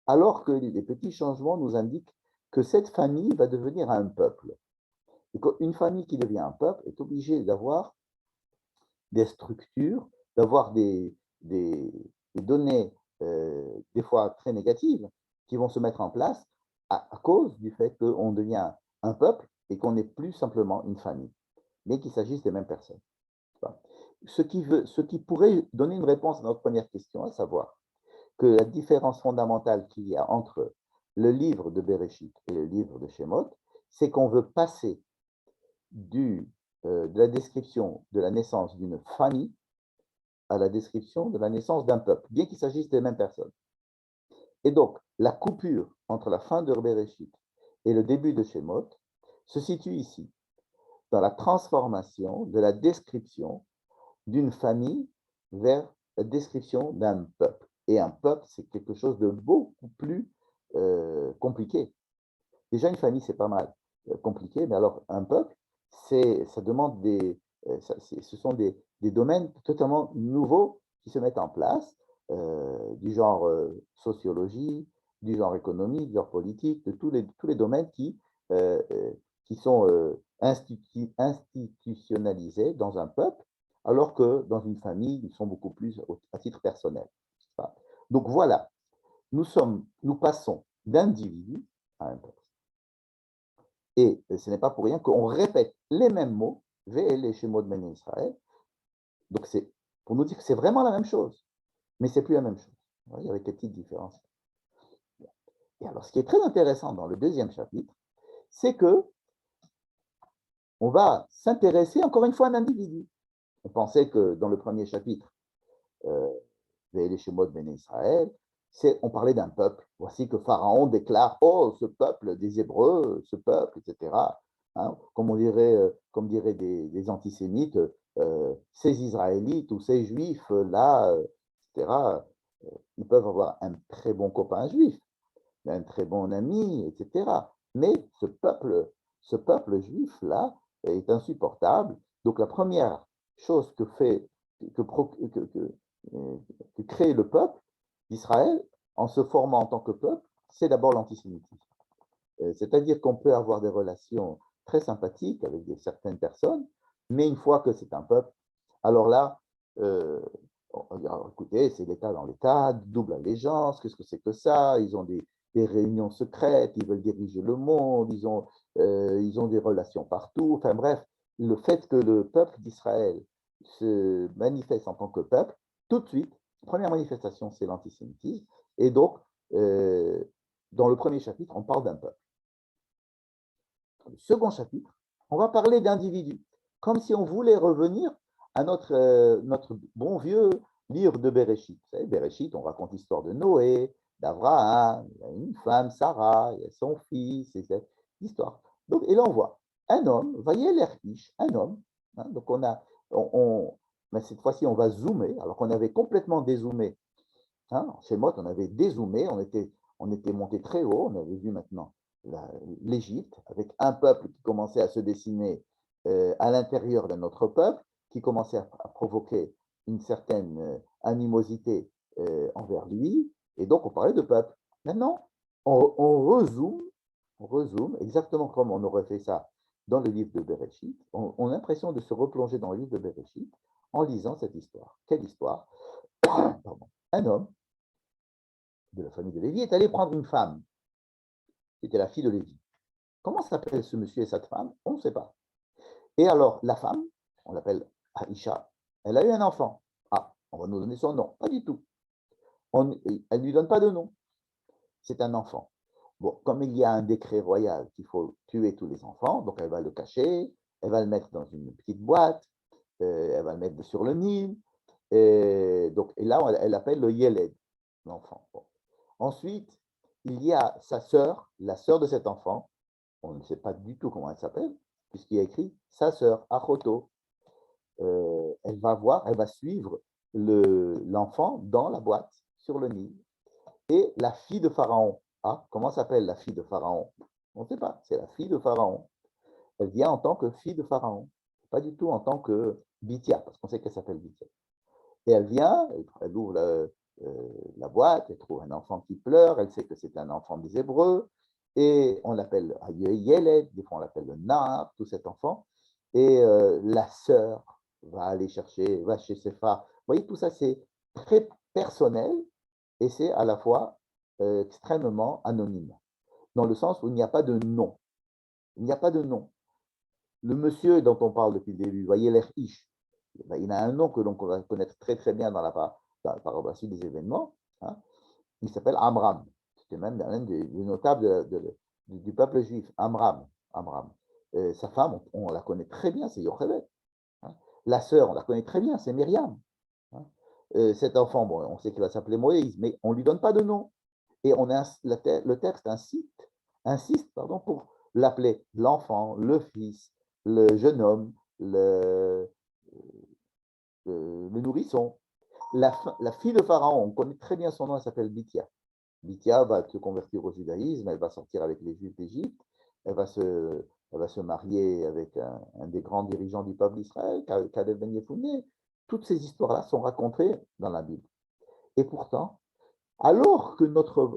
alors que les petits changements nous indiquent que cette famille va devenir un peuple. Et qu'une famille qui devient un peuple est obligée d'avoir des structures, d'avoir des données, des fois très négatives, qui vont se mettre en place à cause du fait qu'on devient un peuple et qu'on n'est plus simplement une famille, mais qu'il s'agisse des mêmes personnes. Ce qui pourrait donner une réponse à notre première question, à savoir que la différence fondamentale qu'il y a entre le livre de Bereshit et le livre de Shemot, c'est qu'on veut passer de la description de la naissance d'une famille à la description de la naissance d'un peuple, bien qu'il s'agisse des mêmes personnes. Et donc, la coupure entre la fin de Bereshit et le début de Shemot se situe ici, dans la transformation de la description d'une famille vers la description d'un peuple. Et un peuple, c'est quelque chose de beaucoup plus compliqué. Déjà, une famille, c'est pas mal compliqué, mais alors un peuple, ça demande ce sont des domaines totalement nouveaux qui se mettent en place, du genre sociologie, du genre économie, du genre politique, de tous les domaines qui sont institutionnalisés dans un peuple, alors que dans une famille, ils sont beaucoup plus à titre personnel. Donc voilà, nous passons d'individu à un peuple. Et ce n'est pas pour rien qu'on répète les mêmes mots, Ve'ele Shemot Bnei Israël. Donc c'est pour nous dire que c'est vraiment la même chose, mais c'est plus la même chose. Vous voyez, avec des petites différences. Et alors, ce qui est très intéressant dans le deuxième chapitre, c'est que on va s'intéresser encore une fois à un individu. On pensait que dans le premier chapitre, Ve'ele Shemot Bnei Israël, on parlait d'un peuple. Voici que Pharaon déclare, oh, ce peuple des Hébreux, ce peuple, etc. Hein, comme diraient des antisémites, ces Israélites ou ces Juifs là, etc. Ils peuvent avoir un très bon copain juif, un très bon ami, etc. Mais ce peuple juif là est insupportable. Donc la première chose que crée le peuple d'Israël, en se formant en tant que peuple, c'est d'abord l'antisémitisme. C'est-à-dire qu'on peut avoir des relations très sympathiques avec certaines personnes, mais une fois que c'est un peuple, alors là, écoutez, c'est l'État dans l'État, double allégeance, qu'est-ce que c'est que ça? Ils ont des réunions secrètes, ils veulent diriger le monde, ils ont des relations partout. Enfin bref, le fait que le peuple d'Israël se manifeste en tant que peuple, tout de suite, première manifestation, c'est l'antisémitisme. Et donc, dans le premier chapitre, on parle d'un peuple. Dans le second chapitre, on va parler d'individus, comme si on voulait revenir à notre bon vieux livre de Bereshit. Vous savez, Bereshit, on raconte l'histoire de Noé, d'Abraham, il y a une femme, Sarah, il y a son fils, et cette histoire. Donc, et là, on voit un homme, voyez l'Erkish, un homme. Hein, donc mais cette fois-ci, on va zoomer, alors qu'on avait complètement dézoomé. Hein, chez Mott, on avait dézoomé, on était monté très haut, on avait vu maintenant l'Égypte, avec un peuple qui commençait à se dessiner à l'intérieur de notre peuple, qui commençait à provoquer une certaine animosité envers lui, et donc on parlait de peuple. Maintenant, on rezoome, exactement comme on aurait fait ça dans le livre de Bereshit. On a l'impression de se replonger dans le livre de Bereshit en lisant cette histoire. Quelle histoire? Pardon. Un homme de la famille de Lévi est allé prendre une femme, qui était la fille de Lévi. Comment s'appelle ce monsieur et cette femme? On ne sait pas. Et alors, la femme, on l'appelle Aïcha, elle a eu un enfant. Ah, on va nous donner son nom. Pas du tout. Elle ne lui donne pas de nom. C'est un enfant. Bon, comme il y a un décret royal qu'il faut tuer tous les enfants, donc elle va le cacher, elle va le mettre dans une petite boîte, elle va le mettre sur le Nil, et là, elle appelle le Yeled, l'enfant. Bon. Ensuite, il y a sa sœur, la sœur de cet enfant, on ne sait pas du tout comment elle s'appelle, puisqu'il y a écrit sa sœur, Achoto. Elle va voir, elle va suivre l'enfant dans la boîte sur le Nil. Et la fille de Pharaon. Ah, comment s'appelle la fille de Pharaon? On ne sait pas, c'est la fille de Pharaon. Elle vient en tant que fille de Pharaon, pas du tout en tant que Bithia, parce qu'on sait qu'elle s'appelle Bithia. Et elle vient, elle ouvre la boîte, elle trouve un enfant qui pleure, elle sait que c'est un enfant des Hébreux, et on l'appelle Yeled, des fois on l'appelle le Nar, tout cet enfant, et la sœur va aller chercher, va chez Séphar. Vous voyez, tout ça c'est très personnel, et c'est à la fois extrêmement anonyme, dans le sens où il n'y a pas de nom. Il n'y a pas de nom. Le monsieur dont on parle depuis le début, voyez l'air Ish, il a un nom que l'on va connaître très très bien dans la suite des événements. Hein. Il s'appelle Amram. C'était même l'un des notables du peuple juif, Amram. Amram. Sa femme, on la connaît très bien, c'est Yocheved. Hein. La sœur, on la connaît très bien, c'est Myriam. Hein. Cet enfant, bon, on sait qu'il va s'appeler Moïse, mais on ne lui donne pas de nom. Et le texte insiste pour l'appeler l'enfant, le fils, le jeune homme, le nourrisson. La fille de Pharaon, on connaît très bien son nom, elle s'appelle Bithia. Bithia va se convertir au judaïsme, elle va sortir avec les Juifs d'Égypte, elle va se marier avec un des grands dirigeants du peuple d'Israël, Caleb Ben Yefuneh. Toutes ces histoires-là sont racontées dans la Bible. Et pourtant, alors que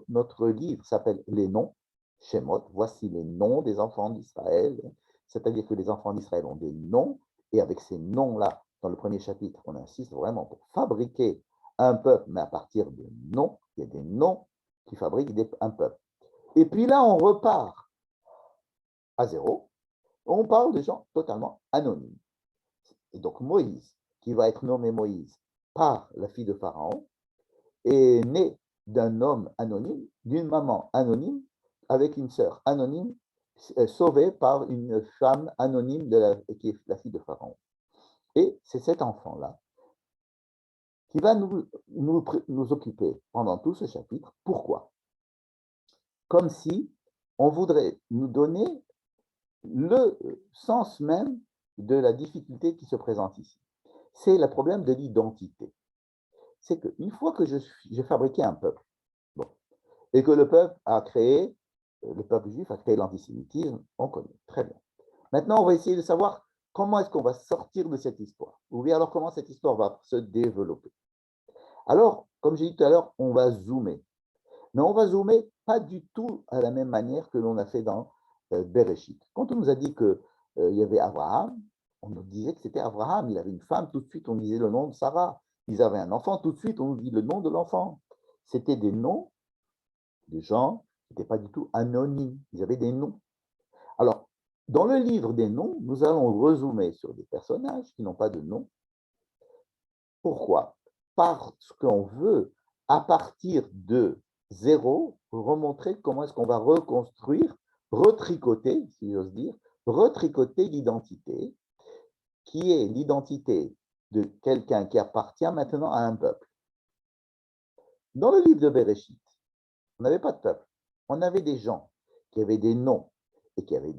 notre livre s'appelle Les noms, Shemot, voici les noms des enfants d'Israël, c'est-à-dire que les enfants d'Israël ont des noms, et avec ces noms-là, dans le premier chapitre, on insiste vraiment pour fabriquer un peuple, mais à partir de noms, il y a des noms qui fabriquent un peuple. Et puis là, on repart à zéro, on parle de gens totalement anonymes. Et donc Moïse, qui va être nommé Moïse par la fille de Pharaon, est né d'un homme anonyme, d'une maman anonyme, avec une sœur anonyme, sauvée par une femme anonyme qui est la fille de Pharaon. Et c'est cet enfant-là qui va nous occuper pendant tout ce chapitre. Pourquoi? Comme si on voudrait nous donner le sens même de la difficulté qui se présente ici. C'est le problème de l'identité. C'est qu'une fois que j'ai fabriqué un peuple, bon, et que le peuple juif a créé l'antisémitisme, on connaît très bien. Maintenant, on va essayer de savoir comment est-ce qu'on va sortir de cette histoire, ou bien alors comment cette histoire va se développer. Alors, comme j'ai dit tout à l'heure, on va zoomer. Mais on va zoomer pas du tout à la même manière que l'on a fait dans Bereshit. Quand on nous a dit qu'il y avait Abraham, on nous disait que c'était Abraham, il avait une femme, tout de suite on disait le nom de Sarah. Ils avaient un enfant, tout de suite on nous dit le nom de l'enfant. C'était des noms de gens qui n'étaient pas du tout anonymes, ils avaient des noms. Alors, dans le livre des noms, nous allons rezoomer sur des personnages qui n'ont pas de nom. Pourquoi? Parce qu'on veut, à partir de zéro, remontrer comment est-ce qu'on va reconstruire, retricoter, si j'ose dire, retricoter l'identité, qui est l'identité de quelqu'un qui appartient maintenant à un peuple. Dans le livre de Bereshit, on n'avait pas de peuple, on avait des gens qui avaient des noms et qui avaient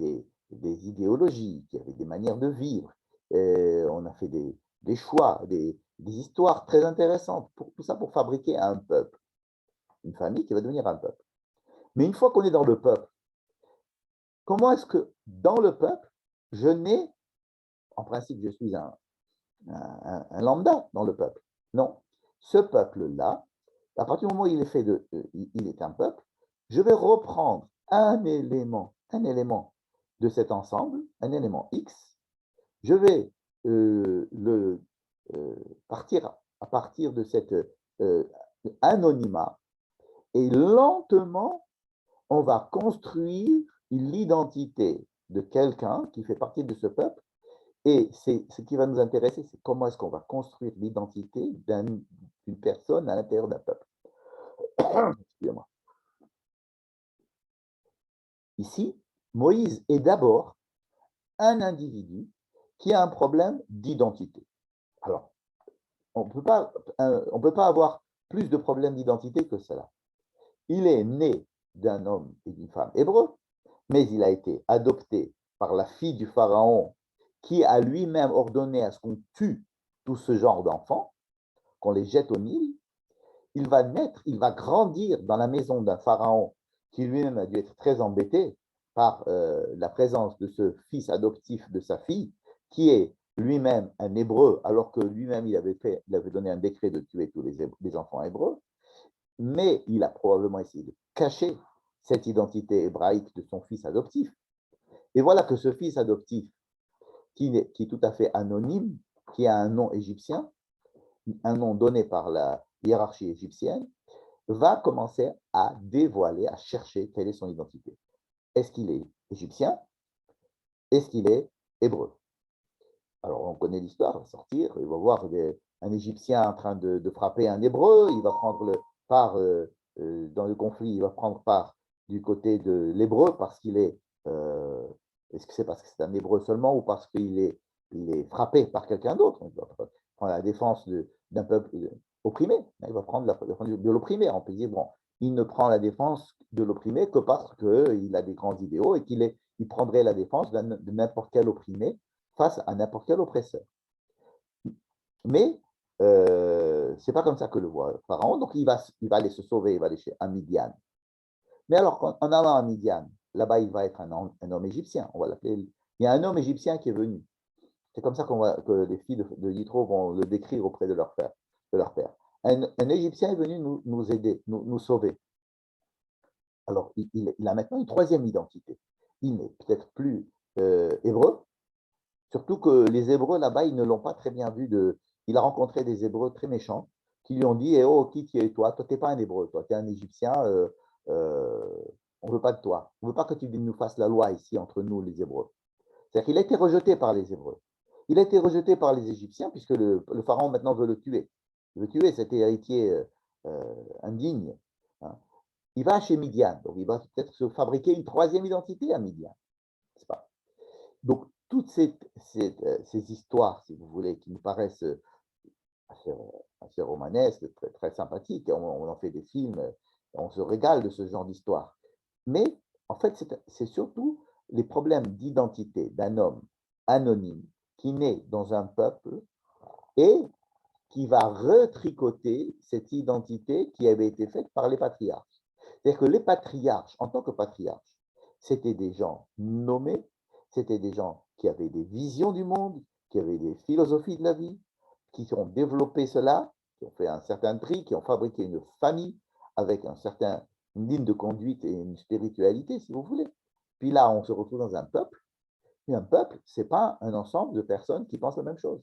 des idéologies, qui avaient des manières de vivre. On a fait des choix, des histoires très intéressantes. Tout ça pour fabriquer un peuple, une famille qui va devenir un peuple. Mais une fois qu'on est dans le peuple, comment est-ce que dans le peuple, je n'ai, en principe, je suis un lambda dans le peuple? Non. Ce peuple-là, à partir du moment où il est fait il est un peuple, je vais reprendre un élément de cet ensemble, un élément X, je vais partir à partir de cet anonymat et lentement, on va construire l'identité de quelqu'un qui fait partie de ce peuple. Et c'est ce qui va nous intéresser, c'est comment est-ce qu'on va construire l'identité d'une personne à l'intérieur d'un peuple. Excusez-moi. Ici, Moïse est d'abord un individu qui a un problème d'identité. Alors, on ne peut pas avoir plus de problèmes d'identité que cela. Il est né d'un homme et d'une femme hébreux, mais il a été adopté par la fille du pharaon qui a lui-même ordonné à ce qu'on tue tout ce genre d'enfants, qu'on les jette au Nil. Il va naître, il va grandir dans la maison d'un pharaon qui lui-même a dû être très embêté par la présence de ce fils adoptif de sa fille, qui est lui-même un hébreu, alors que lui-même il avait donné un décret de tuer tous les enfants hébreux, mais il a probablement essayé de cacher cette identité hébraïque de son fils adoptif. Et voilà que ce fils adoptif, qui est tout à fait anonyme, qui a un nom égyptien, un nom donné par la hiérarchie égyptienne, va commencer à dévoiler, à chercher quelle est son identité. Est-ce qu'il est égyptien? Est-ce qu'il est hébreu? Alors, on connaît l'histoire, il va sortir, il va voir un Égyptien en train de frapper un Hébreu, il va prendre part dans le conflit, il va prendre part du côté de l'Hébreu parce qu'il est, est-ce que c'est parce que c'est un Hébreu seulement ou parce qu'il est frappé par quelqu'un d'autre? Il va prendre la défense d'un peuple opprimé, il va prendre la défense de l'opprimé. On peut dire, bon, il ne prend la défense de l'opprimé que parce qu'il a des grands idéaux et il prendrait la défense de n'importe quel opprimé face à n'importe quel oppresseur. Mais ce n'est pas comme ça que le voit Pharaon, donc il va aller se sauver, il va aller chez Midian. Mais alors, en allant à Midian, là-bas, il va être un homme égyptien, on va l'appeler. Il y a un homme égyptien qui est venu. C'est comme ça que les filles de Yitro vont le décrire auprès de leur père. Un Égyptien est venu nous aider, nous sauver. Alors, il a maintenant une troisième identité. Il n'est peut-être plus hébreu, surtout que les Hébreux là-bas, ils ne l'ont pas très bien vu. Il a rencontré des Hébreux très méchants qui lui ont dit eh oh, qui tu es toi? Toi, tu n'es pas un Hébreu, toi, tu es un Égyptien, on ne veut pas de toi. On ne veut pas que tu nous fasses la loi ici entre nous, les Hébreux. C'est-à-dire qu'il a été rejeté par les Hébreux. Il a été rejeté par les Égyptiens puisque le pharaon maintenant veut le tuer. Il veut tuer cet héritier indigne. Hein. Il va chez Midian, donc il va peut-être se fabriquer une troisième identité à Midian. C'est pas. Donc, toutes ces histoires, si vous voulez, qui nous paraissent assez romanesques, très, très sympathiques, on en fait des films, on se régale de ce genre d'histoire. Mais, en fait, c'est surtout les problèmes d'identité d'un homme anonyme qui naît dans un peuple et qui va retricoter cette identité qui avait été faite par les patriarches. C'est-à-dire que les patriarches, en tant que patriarches, c'était des gens nommés, c'était des gens qui avaient des visions du monde, qui avaient des philosophies de la vie, qui ont développé cela, qui ont fait un certain tri, qui ont fabriqué une famille avec une ligne de conduite et une spiritualité, si vous voulez. Puis là, on se retrouve dans un peuple. Et un peuple, ce n'est pas un ensemble de personnes qui pensent la même chose.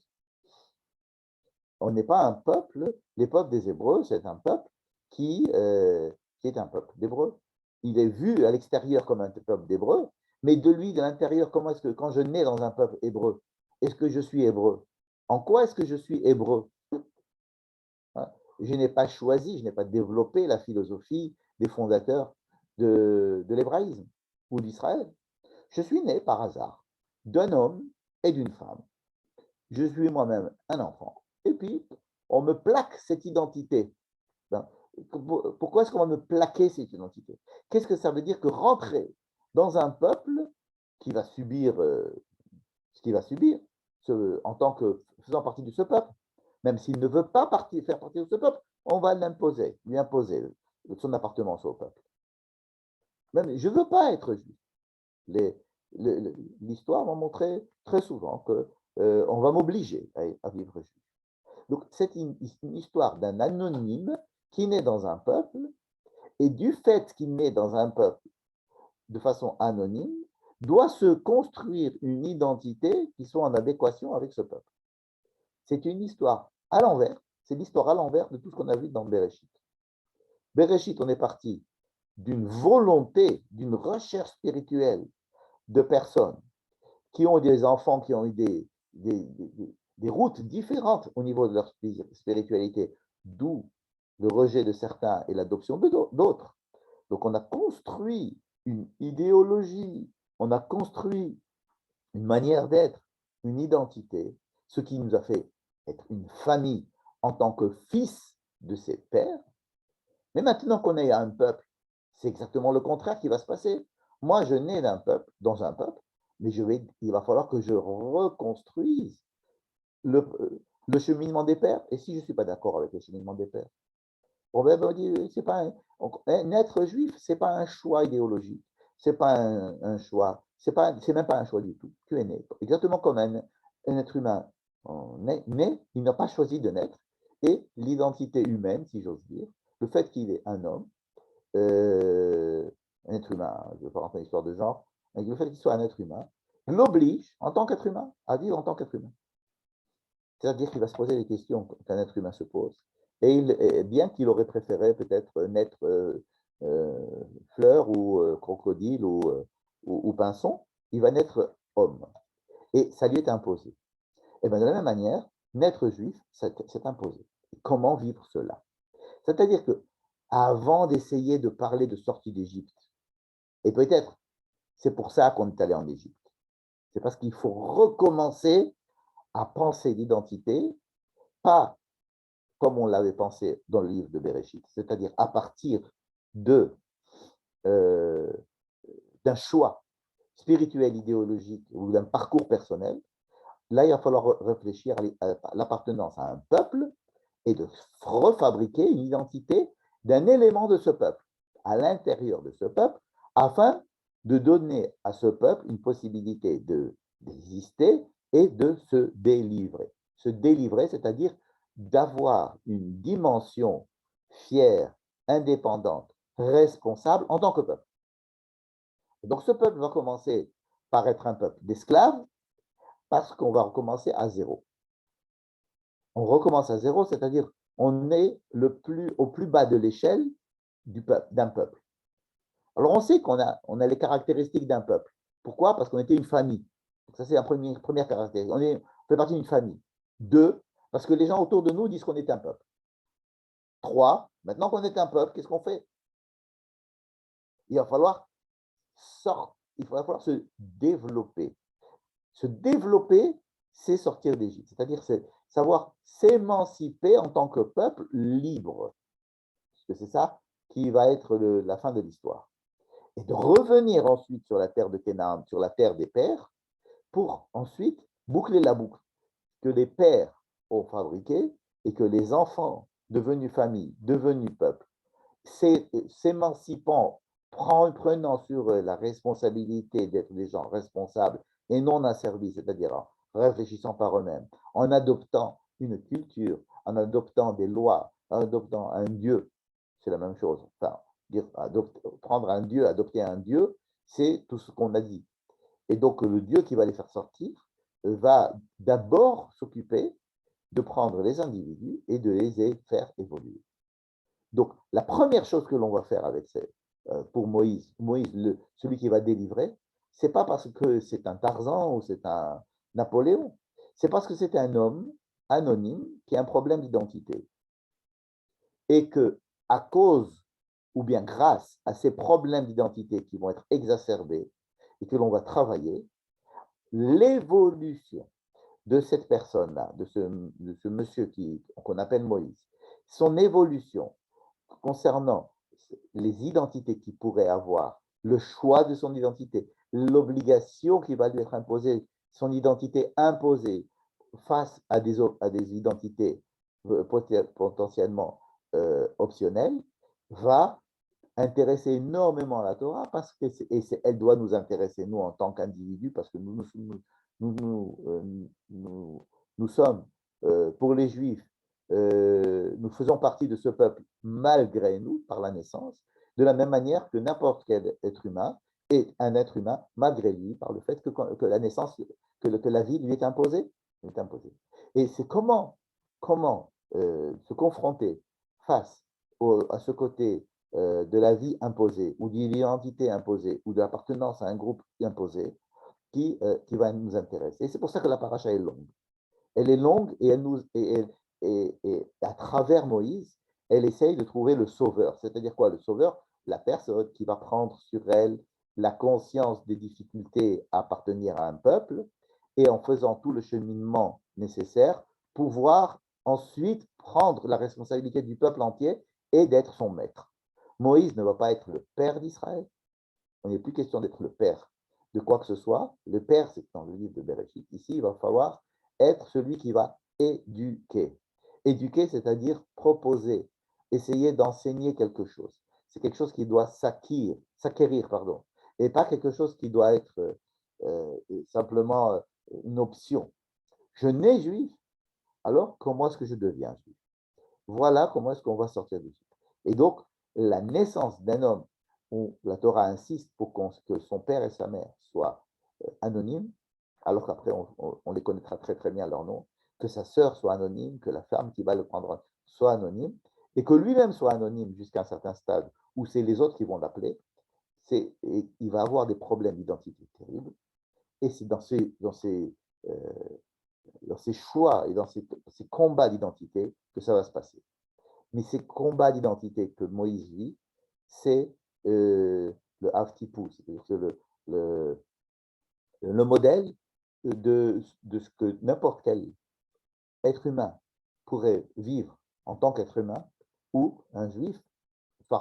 On n'est pas un peuple, les peuples des Hébreux, c'est un peuple qui est un peuple d'Hébreux. Il est vu à l'extérieur comme un peuple d'Hébreux, mais de lui, de l'intérieur, comment est-ce que quand je nais dans un peuple hébreu, est-ce que je suis hébreu? En quoi est-ce que je suis hébreu? Je n'ai pas choisi, je n'ai pas développé la philosophie des fondateurs de l'hébraïsme ou d'Israël. Je suis né par hasard d'un homme et d'une femme. Je suis moi-même un enfant. Et puis, on me plaque cette identité. Pourquoi est-ce qu'on va me plaquer cette identité? Qu'est-ce que ça veut dire que rentrer dans un peuple qui va subir ce qu'il va subir en tant que faisant partie de ce peuple. Même s'il ne veut pas faire partie de ce peuple, on va l'imposer, lui imposer son appartenance au peuple. Même, je ne veux pas être juif. L'histoire m'a montré très souvent qu'on va m'obliger à vivre juif. Donc, c'est une histoire d'un anonyme qui naît dans un peuple, et du fait qu'il naît dans un peuple de façon anonyme, doit se construire une identité qui soit en adéquation avec ce peuple. C'est une histoire à l'envers, c'est l'histoire à l'envers de tout ce qu'on a vu dans Bereshit. Bereshit, on est parti d'une volonté, d'une recherche spirituelle de personnes qui ont des enfants, qui ont eu des routes différentes au niveau de leur spiritualité, d'où le rejet de certains et l'adoption d'autres. Donc on a construit une idéologie, on a construit une manière d'être, une identité, ce qui nous a fait être une famille en tant que fils de ses pères. Mais maintenant qu'on est un peuple, c'est exactement le contraire qui va se passer. Moi, je nais dans un peuple, mais il va falloir que je reconstruise le cheminement des pères. Et si je ne suis pas d'accord avec le cheminement des pères, on va dire, c'est pas naître juif, ce n'est pas un choix idéologique, ce n'est pas un choix, c'est même pas un choix du tout. Tu es né. Exactement comme un être humain né, il n'a pas choisi de naître, et l'identité humaine, si j'ose dire, le fait qu'il est un homme, un être humain, je ne veux pas rentrer dans l'histoire de genre, mais le fait qu'il soit un être humain, l'oblige, en tant qu'être humain, à vivre en tant qu'être humain. C'est-à-dire qu'il va se poser les questions qu'un être humain se pose. Et bien qu'il aurait préféré peut-être naître fleur ou crocodile ou pinson, il va naître homme. Et ça lui est imposé. Et bien de la même manière, naître juif, c'est imposé. Et comment vivre cela? C'est-à-dire que avant d'essayer de parler de sortie d'Égypte, et peut-être c'est pour ça qu'on est allé en Égypte, c'est parce qu'il faut recommencer à penser l'identité, pas comme on l'avait pensé dans le livre de Bereshit, c'est-à-dire à partir d'un choix spirituel, idéologique ou d'un parcours personnel. Là, il va falloir réfléchir à l'appartenance à un peuple et de refabriquer une identité d'un élément de ce peuple, à l'intérieur de ce peuple, afin de donner à ce peuple une possibilité d'exister et de se délivrer. Se délivrer, c'est-à-dire d'avoir une dimension fière, indépendante, responsable en tant que peuple. Donc ce peuple va commencer par être un peuple d'esclaves, parce qu'on va recommencer à zéro. On recommence à zéro, c'est-à-dire on est au plus bas de l'échelle d'un peuple. Alors on sait qu'on a les caractéristiques d'un peuple. Pourquoi? Parce qu'on était une famille. Donc ça, c'est la première caractéristique. On fait partie d'une famille. 2, parce que les gens autour de nous disent qu'on est un peuple. 3, maintenant qu'on est un peuple, qu'est-ce qu'on fait? Il va falloir se développer. Se développer, c'est sortir d'Égypte, c'est-à-dire c'est savoir s'émanciper en tant que peuple libre. Parce que c'est ça qui va être la fin de l'histoire. Et de revenir ensuite sur la terre de Canaan, sur la terre des pères, pour ensuite boucler la boucle que les pères ont fabriquée et que les enfants, devenus famille, devenus peuple, s'émancipant, prenant sur la responsabilité d'être des gens responsables et non asservis, c'est-à-dire en réfléchissant par eux-mêmes, en adoptant une culture, en adoptant des lois, en adoptant un Dieu, c'est la même chose. Enfin, prendre un Dieu, adopter un Dieu, c'est tout ce qu'on a dit. Et donc, le Dieu qui va les faire sortir va d'abord s'occuper de prendre les individus et de les faire évoluer. Donc, la première chose que l'on va faire pour Moïse, celui qui va délivrer, c'est pas parce que c'est un Tarzan ou c'est un Napoléon, c'est parce que c'est un homme anonyme qui a un problème d'identité. Et que, à cause ou bien grâce à ces problèmes d'identité qui vont être exacerbés et que l'on va travailler, l'évolution de cette personne-là, de ce monsieur qu'on appelle Moïse, son évolution concernant les identités qu'il pourrait avoir, le choix de son identité, l'obligation qui va lui être imposée, son identité imposée face à des identités potentiellement optionnelles, va intéresser énormément la Torah parce que elle doit nous intéresser, nous, en tant qu'individus, parce que nous sommes, pour les Juifs, nous faisons partie de ce peuple malgré nous, par la naissance, de la même manière que n'importe quel être humain est un être humain malgré lui, par le fait que la naissance, que la vie lui est imposée. Et c'est comment se confronter face à ce côté de la vie imposée, ou de l'identité imposée, ou de l'appartenance à un groupe imposé, qui va nous intéresser. Et c'est pour ça que la paracha est longue. Elle est longue et, et à travers Moïse, elle essaye de trouver le sauveur. C'est-à-dire quoi, le sauveur? La personne qui va prendre sur elle la conscience des difficultés à appartenir à un peuple et en faisant tout le cheminement nécessaire, pouvoir ensuite prendre la responsabilité du peuple entier et d'être son maître. Moïse ne va pas être le père d'Israël. Il n'est plus question d'être le père de quoi que ce soit. Le père, c'est dans le livre de Bereshit. Ici, il va falloir être celui qui va éduquer. Éduquer, c'est-à-dire proposer, essayer d'enseigner quelque chose. C'est quelque chose qui doit s'acquérir, pardon, et pas quelque chose qui doit être simplement une option. Je nais juif, alors comment est-ce que je deviens juif? Voilà comment est-ce qu'on va sortir d'Égypte. Et donc, la naissance d'un homme où la Torah insiste pour que son père et sa mère soient anonymes, alors qu'après on les connaîtra très très bien leur nom, que sa sœur soit anonyme, que la femme qui va le prendre soit anonyme, et que lui-même soit anonyme jusqu'à un certain stade où c'est les autres qui vont l'appeler, il va avoir des problèmes d'identité terribles. Et c'est euh, dans ces choix et dans ces combats d'identité que ça va se passer. Mais ces combats d'identité que Moïse vit, c'est le Avtipou, c'est-à-dire le modèle de ce que n'importe quel être humain pourrait vivre en tant qu'être humain, ou un juif,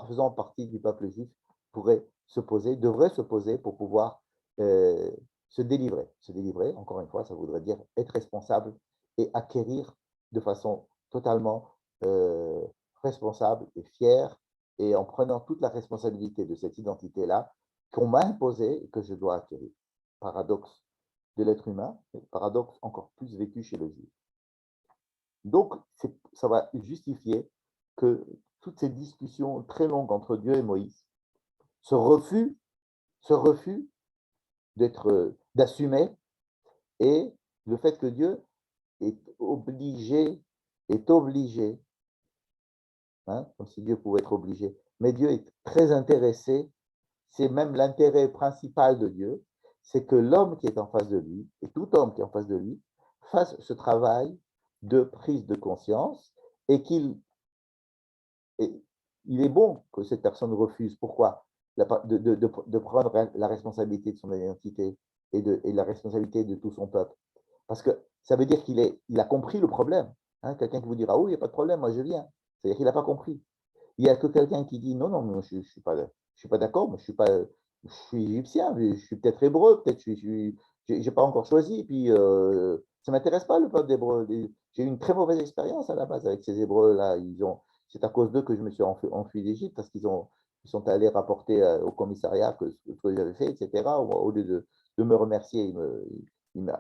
faisant partie du peuple juif, devrait se poser pour pouvoir se délivrer. Se délivrer, encore une fois, ça voudrait dire être responsable et acquérir de façon totalement responsable et fière, et en prenant toute la responsabilité de cette identité-là qu'on m'a imposée et que je dois acquérir. Paradoxe de l'être humain, mais paradoxe encore plus vécu chez le juif. Donc, ça va justifier que toutes ces discussions très longues entre Dieu et Moïse, ce refus d'assumer, et le fait que Dieu est obligé, hein, comme si Dieu pouvait être obligé, mais Dieu est très intéressé, c'est même l'intérêt principal de Dieu, c'est que l'homme qui est en face de lui, et tout homme qui est en face de lui, fasse ce travail de prise de conscience, et il est bon que cette personne refuse. Pourquoi? De prendre la responsabilité de son identité et la responsabilité de tout son peuple. Parce que ça veut dire il a compris le problème. Hein, quelqu'un qui vous dira, oui, il n'y a pas de problème, moi je viens. C'est-à-dire qu'il n'a pas compris. Il n'y a que quelqu'un qui dit, non, non, je ne suis pas d'accord, mais je suis égyptien, je suis peut-être hébreu, peut-être je n'ai pas encore choisi, puis ça ne m'intéresse pas le peuple d'hébreu. J'ai eu une très mauvaise expérience à la base avec ces hébreux-là. C'est à cause d'eux que je me suis enfui d'Égypte, parce qu'ils sont allés rapporter au commissariat ce que j'avais fait, etc. Au lieu de me remercier,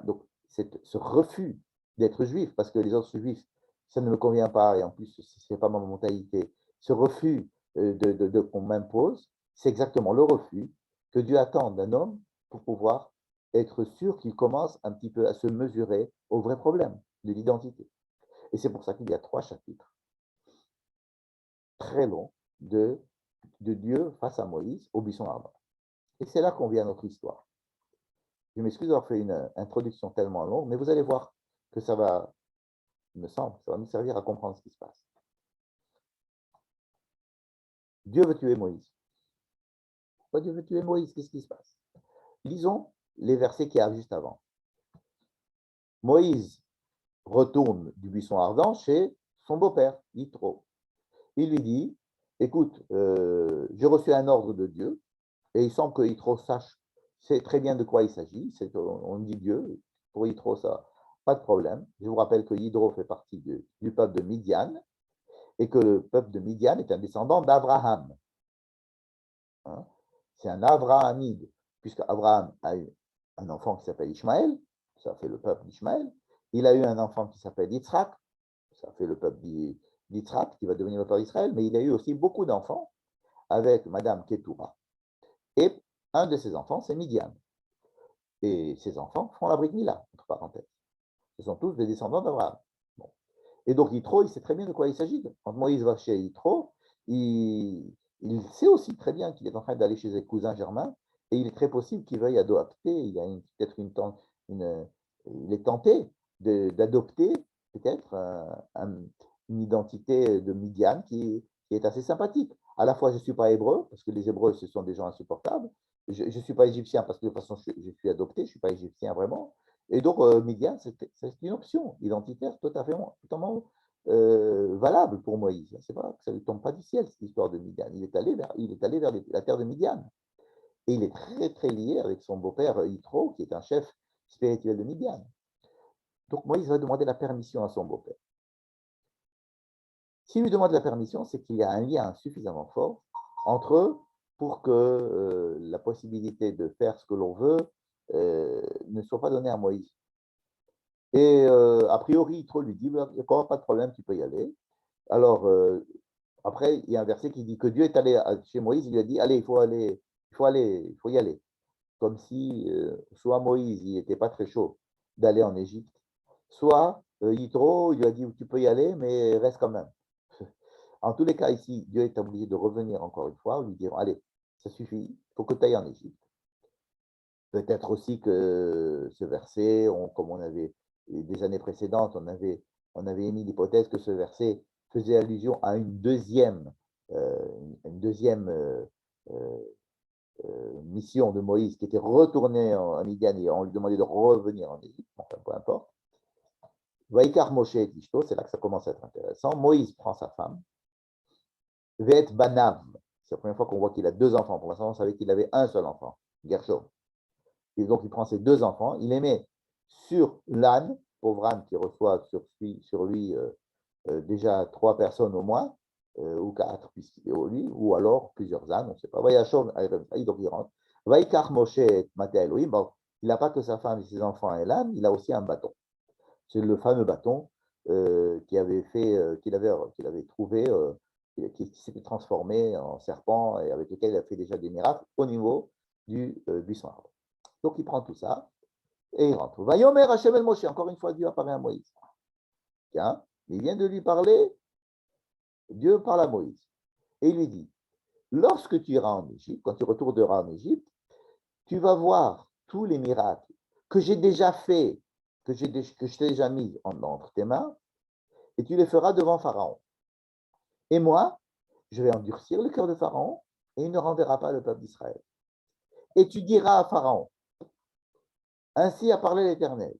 donc ce refus d'être juif, parce que les autres juifs, ça ne me convient pas, et en plus, ce n'est pas ma mentalité. Ce refus qu'on m'impose, c'est exactement le refus que Dieu attend d'un homme pour pouvoir être sûr qu'il commence un petit peu à se mesurer au vrai problème de l'identité. Et c'est pour ça qu'il y a 3 chapitres très longs de Dieu face à Moïse au buisson ardent. Et c'est là qu'on vient à notre histoire. Je m'excuse d'avoir fait une introduction tellement longue, mais vous allez voir que ça va, il me semble, ça va nous servir à comprendre ce qui se passe. Dieu veut tuer Moïse. Pourquoi Dieu veut tuer Moïse? Qu'est-ce qui se passe? Lisons les versets qui arrivent juste avant. Moïse retourne du buisson ardent chez son beau-père, Yitro. Il lui dit, écoute, j'ai reçu un ordre de Dieu, et il semble que Yitro sache sait très bien de quoi il s'agit. On dit Dieu. Pour Yitro, ça, pas de problème. Je vous rappelle que Yitro fait partie du peuple de Midian et que le peuple de Midian est un descendant d'Abraham. Hein. C'est un Abrahamide, puisque Abraham a eu un enfant qui s'appelle Ishmaël, ça fait le peuple d'Ishmaël. Il a eu un enfant qui s'appelle Yitzhak, ça fait le peuple d'Yitzhak, qui va devenir le peuple d'Israël, mais il a eu aussi beaucoup d'enfants avec Madame Ketura. Et un de ses enfants, c'est Midian. Et ses enfants font la Brit Mila, entre parenthèses. Ce sont tous des descendants d'Abraham. Bon. Et donc Yitro, il sait très bien de quoi il s'agit. Quand Moïse va chez Yitro, il sait aussi très bien qu'il est en train d'aller chez ses cousins germains, et il est très possible qu'il veuille adopter. Il a peut-être il est tenté d'adopter peut-être une identité de Midian qui est assez sympathique. À la fois, je ne suis pas hébreu, parce que les Hébreux, ce sont des gens insupportables. Je ne suis pas égyptien, parce que de toute façon, je suis adopté, je ne suis pas égyptien vraiment. Et donc, Midian, c'est une option identitaire totalement valable pour Moïse. C'est pas que ça ne lui tombe pas du ciel, cette histoire de Midian. Il est allé vers la terre de Midian. Et il est très, très lié avec son beau-père Yitro, qui est un chef spirituel de Midian. Donc, Moïse va demander la permission à son beau-père. S'il lui demande la permission, c'est qu'il y a un lien suffisamment fort entre eux pour que la possibilité de faire ce que l'on veut ne soit pas donnée à Moïse. Et a priori, Yitro lui dit, d'accord, pas de problème, tu peux y aller. Alors, après, il y a un verset qui dit que Dieu est allé chez Moïse, il lui a dit, allez, il faut y aller. Comme si soit Moïse, il n'était pas très chaud d'aller en Égypte, soit Yitro, il lui a dit, tu peux y aller, mais reste quand même. En tous les cas, ici, Dieu est obligé de revenir encore une fois, lui dire, allez, ça suffit, il faut que tu ailles en Égypte. Peut-être aussi que ce verset, comme on avait des années précédentes, on avait émis l'hypothèse que ce verset faisait allusion à une deuxième mission de Moïse qui était retourné en Midian et on lui demandait de revenir en Égypte, enfin, peu importe. Vaikar Moshe et Tishto, c'est là que ça commence à être intéressant. Moïse prend sa femme, Vet Banav, c'est la première fois qu'on voit qu'il a deux enfants. Pour l'instant, on savait qu'il avait un seul enfant, Gershom. Et donc, il prend ses deux enfants, il les met sur l'âne, pauvre âne qui reçoit sur lui déjà 3 personnes au moins, ou 4, puisqu'il est au lit, ou alors plusieurs ânes, on ne sait pas. Donc il rentre. Vaikar Moshe Mate Elohim, bon, il n'a pas que sa femme et ses enfants et l'âne, il a aussi un bâton. C'est le fameux bâton qu'il avait trouvé, qui s'était transformé en serpent et avec lequel il a fait déjà des miracles au niveau du buisson arbre. Donc il prend tout ça et il rentre. Vayomer Hashem el Moshe, encore une fois, Dieu apparaît à Moïse. Tiens, il vient de lui parler, Dieu parle à Moïse. Et il lui dit, lorsque tu iras en Égypte, quand tu retourneras en Égypte, tu vas voir tous les miracles que j'ai déjà faits, que je t'ai déjà mis entre tes mains, et tu les feras devant Pharaon. Et moi, je vais endurcir le cœur de Pharaon, et il ne renverra pas le peuple d'Israël. Et tu diras à Pharaon, ainsi a parlé l'Éternel,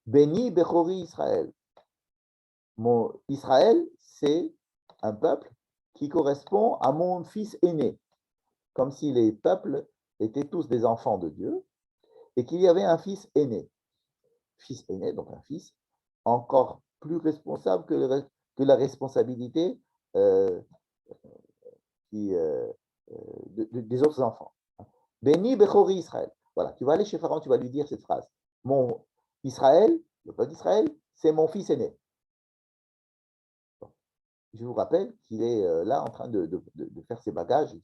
béni Bechori Israël. Mon Israël, c'est un peuple qui correspond à mon fils aîné, comme si les peuples étaient tous des enfants de Dieu et qu'il y avait un fils aîné. Fils aîné, donc un fils encore plus responsable que la responsabilité des autres enfants. Béni Bechori Israël. Voilà, tu vas aller chez Pharaon, tu vas lui dire cette phrase. Mon Israël, le peuple d'Israël, c'est mon fils aîné. Je vous rappelle qu'il est là en train de faire ses bagages.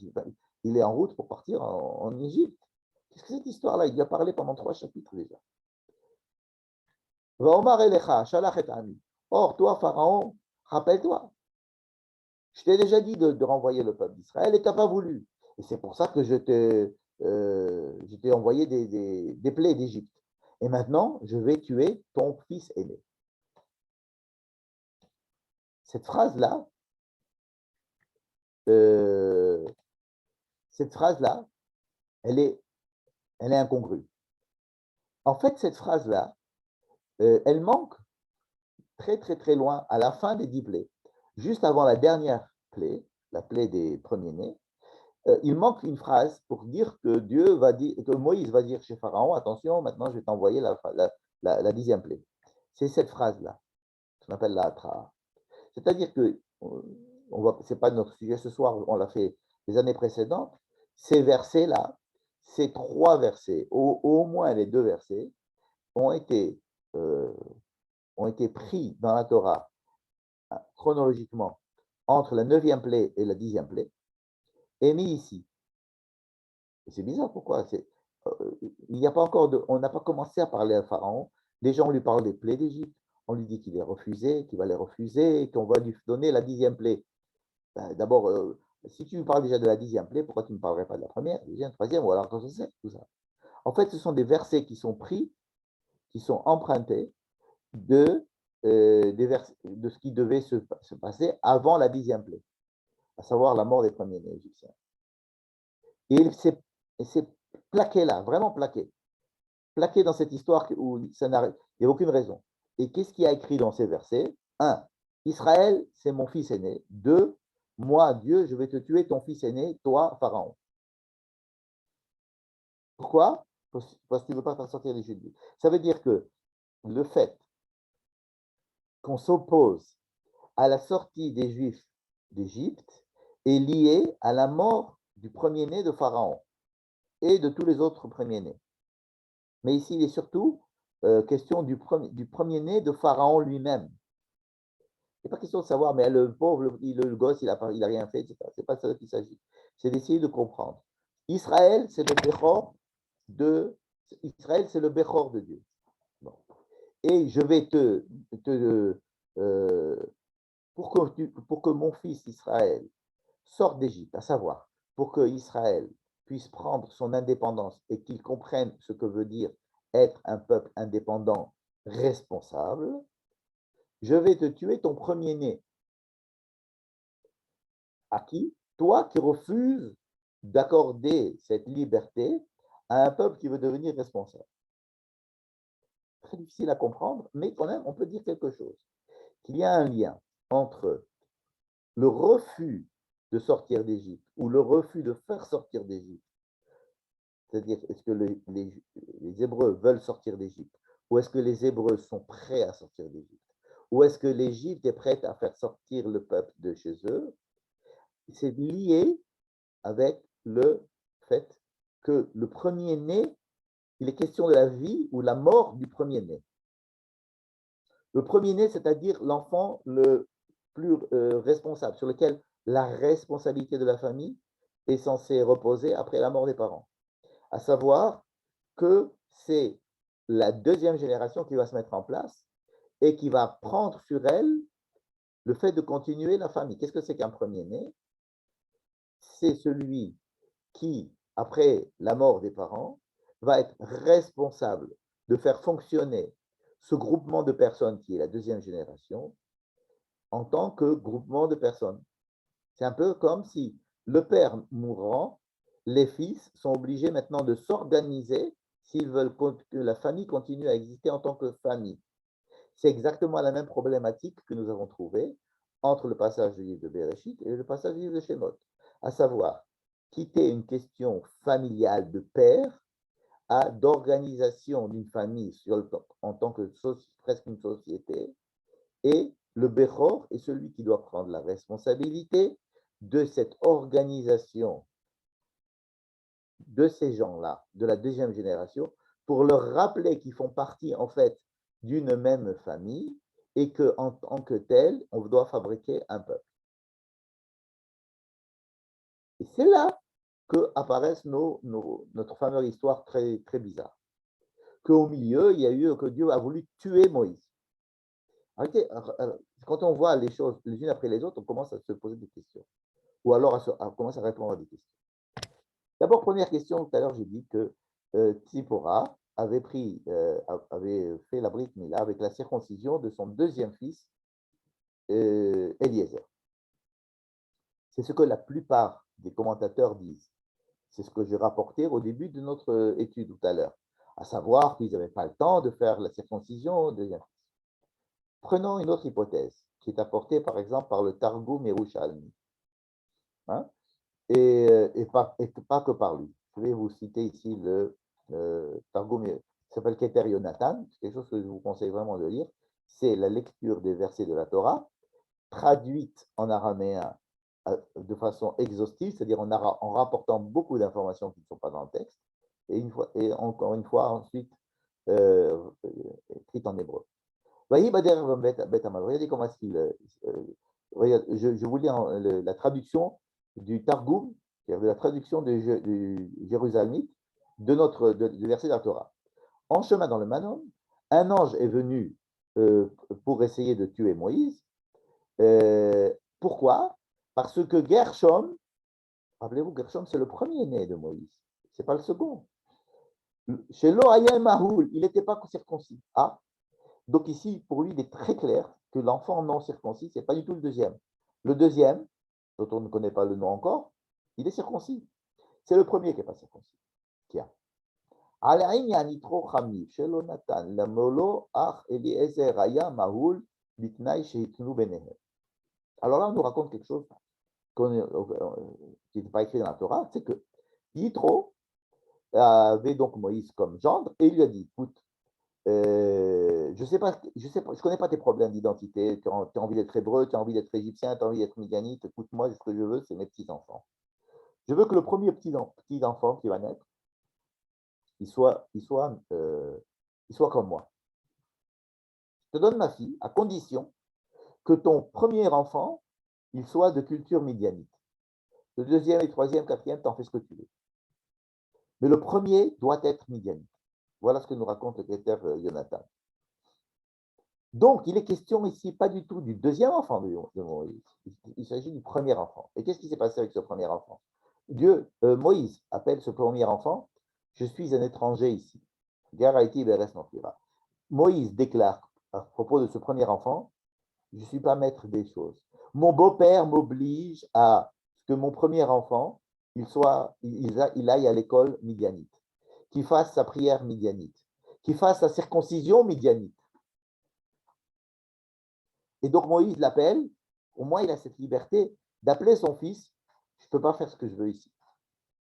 Il est en route pour partir en Égypte. Qu'est-ce que cette histoire-là? Il y a parlé pendant 3 chapitres déjà. Or, toi, Pharaon, rappelle-toi, je t'ai déjà dit de renvoyer le peuple d'Israël et tu n'as pas voulu. Et c'est pour ça que je t'ai envoyé des plaies d'Égypte. Et maintenant, je vais tuer ton fils aîné. Cette phrase-là, elle est incongrue. En fait, cette phrase-là, elle manque très, très, très loin à la fin des 10 plaies. Juste avant la dernière plaie, la plaie des premiers-nés, il manque une phrase pour dire que Dieu va dire, que Moïse va dire chez Pharaon, attention, maintenant je vais t'envoyer la 10e plaie. C'est cette phrase-là, qu'on appelle la Hatra. C'est-à-dire que, ce n'est pas notre sujet ce soir, on l'a fait les années précédentes, ces versets-là, ces 3 versets, au moins les 2 versets, ont été, euh, ont été pris dans la Torah chronologiquement entre la 9e plaie et la 10e plaie, et mis ici. Et c'est bizarre, pourquoi il n'y a pas encore on n'a pas commencé à parler à Pharaon. Les gens lui parlent des plaies d'Égypte. On lui dit qu'il est refusé, qu'il va les refuser, qu'on va lui donner la 10e plaie. Ben, d'abord, si tu me parles déjà de la 10e plaie, pourquoi tu ne me parlerais pas de la première, deuxième, troisième, ou alors quand je sais tout ça. En fait, ce sont des versets qui sont pris, qui sont empruntés de, de ce qui devait se passer avant la 10e plaie, à savoir la mort des premiers-nés égyptiens. Et c'est plaqué là, vraiment plaqué. Plaqué dans cette histoire où ça n'arrive, il n'y a aucune raison. Et qu'est-ce qu'il y a écrit dans ces versets? 1. Israël, c'est mon fils aîné. 2. Moi, Dieu, je vais te tuer ton fils aîné, toi, Pharaon. Pourquoi? Parce qu'il ne veut pas faire sortir les Juifs. Ça veut dire que le fait qu'on s'oppose à la sortie des Juifs d'Égypte est lié à la mort du premier-né de Pharaon et de tous les autres premiers-nés. Mais ici, il est surtout question du premier-né de Pharaon lui-même. Il n'est pas question de savoir, mais le pauvre, le gosse, il n'a rien fait, etc. Ce n'est pas de ça qu'il s'agit. C'est d'essayer de comprendre. Israël, c'est le Bechor de Israël, c'est le Bechor de Dieu. Bon. Et je vais pour que mon fils Israël sorte d'Égypte, à savoir, pour que Israël puisse prendre son indépendance et qu'il comprenne ce que veut dire être un peuple indépendant responsable, je vais te tuer ton premier-né. À qui? Toi qui refuses d'accorder cette liberté à un peuple qui veut devenir responsable. Très difficile à comprendre, mais quand même, on peut dire quelque chose. Qu'il y a un lien entre le refus de sortir d'Égypte ou le refus de faire sortir d'Égypte, c'est-à-dire est-ce que les Hébreux veulent sortir d'Égypte ou est-ce que les Hébreux sont prêts à sortir d'Égypte ou est-ce que l'Égypte est prête à faire sortir le peuple de chez eux, c'est lié avec le fait que le premier-né, il est question de la vie ou la mort du premier-né. Le premier-né, c'est-à-dire l'enfant le plus responsable, sur lequel la responsabilité de la famille est censée reposer après la mort des parents. À savoir que c'est la 2e génération qui va se mettre en place et qui va prendre sur elle le fait de continuer la famille. Qu'est-ce que c'est qu'un premier-né? C'est celui qui, après la mort des parents, va être responsable de faire fonctionner ce groupement de personnes qui est la 2e génération en tant que groupement de personnes. C'est un peu comme si le père mourant, les fils sont obligés maintenant de s'organiser s'ils veulent que la famille continue à exister en tant que famille. C'est exactement la même problématique que nous avons trouvée entre le passage du livre de Bereshit et le passage du livre de Shemot, à savoir quitter une question familiale de père à d'organisation d'une famille en tant que presque une société, et le Bechor est celui qui doit prendre la responsabilité de cette organisation de ces gens-là, de la 2e génération, pour leur rappeler qu'ils font partie en fait d'une même famille et qu'en tant que tel, on doit fabriquer un peuple. Et c'est là que apparaissent notre fameuse histoire très, très bizarre. Qu'au milieu, il y a eu que Dieu a voulu tuer Moïse. Arrêtez, quand on voit les choses les unes après les autres, on commence à se poser des questions. Ou alors à commencer à répondre à des questions. D'abord, première question, tout à l'heure, j'ai dit que Tzipora avait fait la Brit Mila avec la circoncision de son 2e fils, Eliezer. C'est ce que la plupart des commentateurs disent. C'est ce que j'ai rapporté au début de notre étude tout à l'heure, à savoir qu'ils n'avaient pas le temps de faire la circoncision au 2e fils. Prenons une autre hypothèse qui est apportée par exemple par le Targum Yerushalmi. Hein? et pas que par lui. Je vais vous citer ici le Targum, qui s'appelle Keter Yonatan, c'est quelque chose que je vous conseille vraiment de lire. C'est la lecture des versets de la Torah, traduite en araméen de façon exhaustive, c'est-à-dire en rapportant beaucoup d'informations qui ne sont pas dans le texte, et encore une fois, ensuite, écrite en hébreu. Regardez comment est-ce qu'il. Je vous lis la traduction du Targum, c'est-à-dire de la traduction du Jérusalemite du verset de la Torah. En chemin dans le Manon, un ange est venu pour essayer de tuer Moïse. Pourquoi? Parce que Gershom, rappelez-vous, Gershom, c'est le premier-né de Moïse, ce n'est pas le second. Chez Loayem Mahoul, il n'était pas circoncis. Ah, donc ici, pour lui, il est très clair que l'enfant non circoncis, ce n'est pas du tout le deuxième. Le deuxième, dont on ne connaît pas le nom encore, il est circoncis. C'est le premier qui n'est pas circoncis. Tiens. Alors là, on nous raconte quelque chose qui n'est pas écrit dans la Torah, c'est que Yitro avait donc Moïse comme gendre et il lui a dit, écoute, je connais pas tes problèmes d'identité, tu as envie d'être hébreu, tu as envie d'être égyptien, tu as envie d'être midianite, écoute-moi, ce que je veux, c'est mes petits-enfants. Je veux que le premier petit-enfant qui va naître, il soit comme moi. Je te donne ma fille à condition que ton premier enfant, il soit de culture midianite. Le deuxième, et troisième, quatrième, t'en fais ce que tu veux. Mais le premier doit être midianite. Voilà ce que nous raconte le Keter Yonatan. Donc, il est question ici pas du tout du deuxième enfant de Moïse. Il s'agit du premier enfant. Et qu'est-ce qui s'est passé avec ce premier enfant? Moïse appelle ce premier enfant, je suis un étranger ici. Moïse déclare à propos de ce premier enfant, je ne suis pas maître des choses. Mon beau-père m'oblige à ce que mon premier enfant, il aille à l'école midianite, qu'il fasse sa prière midianite, qu'il fasse sa circoncision midianite. Et donc Moïse l'appelle, au moins il a cette liberté d'appeler son fils, je ne peux pas faire ce que je veux ici.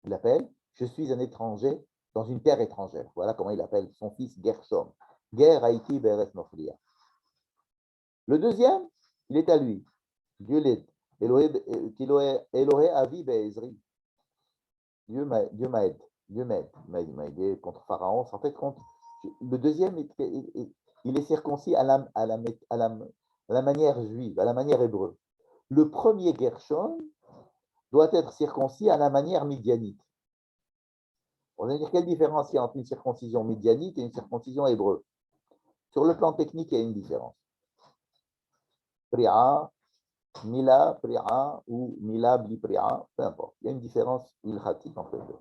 Il l'appelle, je suis un étranger dans une terre étrangère. Voilà comment il appelle son fils Gershom. Ger Haïti Beres Noflia. Le deuxième, il est à lui. Dieu l'est. Elohé Avi Be'ezri. Dieu m'aide. Dieu m'a aidé contre Pharaon. En fait, le deuxième, il est circoncis à la manière juive, à la manière hébreu. Le premier Gershon doit être circoncis à la manière midianite. On va dire quelle différence il y a entre une circoncision midianite et une circoncision hébreu. Sur le plan technique, il y a une différence. Pri'a, Mila, Pri'a ou Mila, Bli Pri'a, peu importe. Il y a une différence ilhatique entre les deux.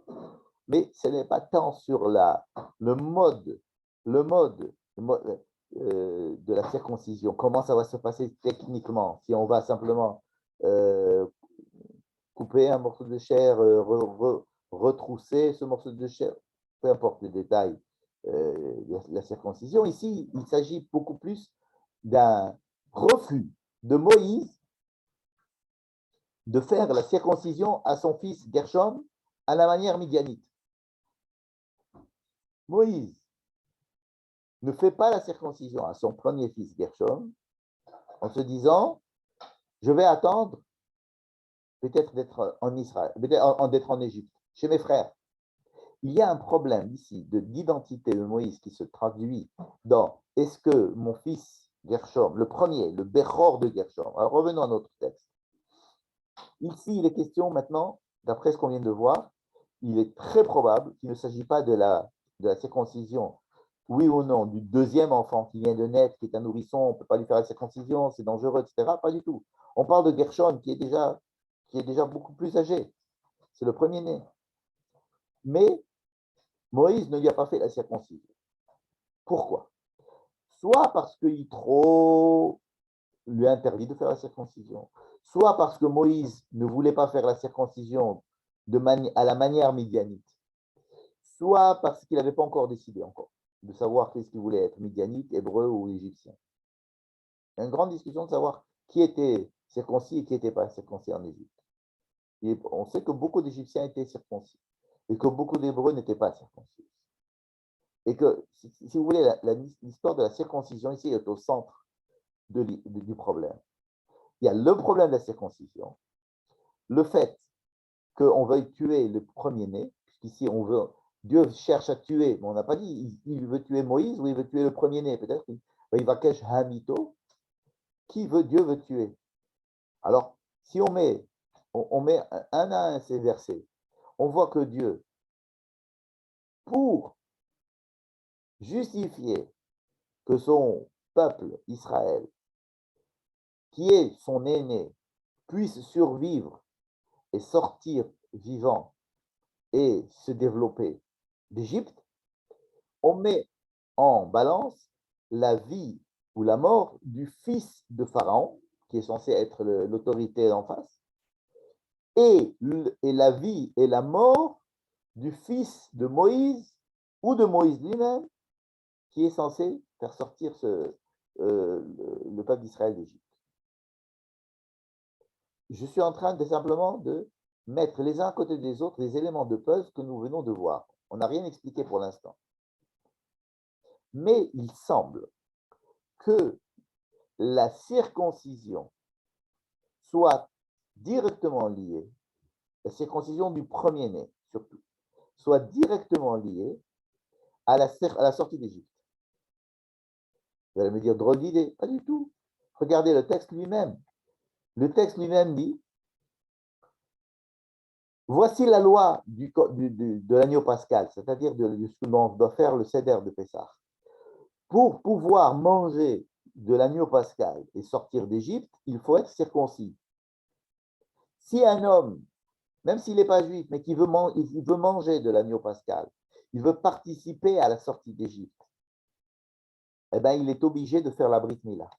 Mais ce n'est pas tant sur le mode de la circoncision, comment ça va se passer techniquement, si on va simplement couper un morceau de chair, retrousser ce morceau de chair, peu importe les détails de la circoncision. Ici, il s'agit beaucoup plus d'un refus de Moïse de faire la circoncision à son fils Gershom à la manière midianite. Moïse ne fait pas la circoncision à son premier fils Gershom en se disant, je vais attendre peut-être d'être en Israël, d'être en Égypte, chez mes frères. Il y a un problème ici d'identité de Moïse qui se traduit dans est-ce que mon fils Gershom, le premier, le Bechor de Gershom, alors revenons à notre texte. Ici, il est question maintenant, d'après ce qu'on vient de voir, il est très probable qu'il ne s'agit pas de la circoncision, oui ou non, du deuxième enfant qui vient de naître, qui est un nourrisson, on ne peut pas lui faire la circoncision, c'est dangereux, etc. Pas du tout. On parle de Gershom qui est déjà beaucoup plus âgé. C'est le premier-né. Mais Moïse ne lui a pas fait la circoncision. Pourquoi? Soit parce que Yitro lui a interdit de faire la circoncision, soit parce que Moïse ne voulait pas faire la circoncision à la manière midianite, soit parce qu'il n'avait pas encore décidé de savoir qu'est-ce qu'il voulait être, midianite, hébreu ou égyptien. Il y a une grande discussion de savoir qui était circoncis et qui n'était pas circoncis en Égypte. On sait que beaucoup d'Égyptiens étaient circoncis et que beaucoup d'Hébreux n'étaient pas circoncis. Et que, si vous voulez, l'histoire de la circoncision ici est au centre du problème. Il y a le problème de la circoncision, le fait qu'on veuille tuer le premier-né, puisqu'ici Dieu cherche à tuer, mais on n'a pas dit il veut tuer Moïse ou il veut tuer le premier-né, peut-être il va cacher Hamito, Dieu veut tuer. Alors, si on met un à un ces versets, on voit que Dieu, pour justifier que son peuple, Israël, qui est son aîné, puisse survivre et sortir vivant et se développer d'Égypte, on met en balance la vie ou la mort du fils de Pharaon, qui est censé être l'autorité en face, et la vie et la mort du fils de Moïse ou de Moïse lui-même, qui est censé faire sortir le peuple d'Israël d'Égypte. Je suis en train simplement de mettre les uns à côté des autres les éléments de puzzle que nous venons de voir. On n'a rien expliqué pour l'instant. Mais il semble que la circoncision soit directement liée, la circoncision du premier-né surtout, soit directement liée à la sortie d'Égypte. Vous allez me dire, drôle d'idée. Pas du tout. Regardez le texte lui-même. Le texte lui-même dit, voici la loi de l'agneau pascal, c'est-à-dire de ce que l'on doit faire le seder de Pessah. Pour pouvoir manger de l'agneau pascal et sortir d'Égypte, il faut être circoncis. Si un homme, même s'il n'est pas juif, mais qu'il veut manger de l'agneau pascal, il veut participer à la sortie d'Égypte, eh bien, il est obligé de faire la Brit Mila.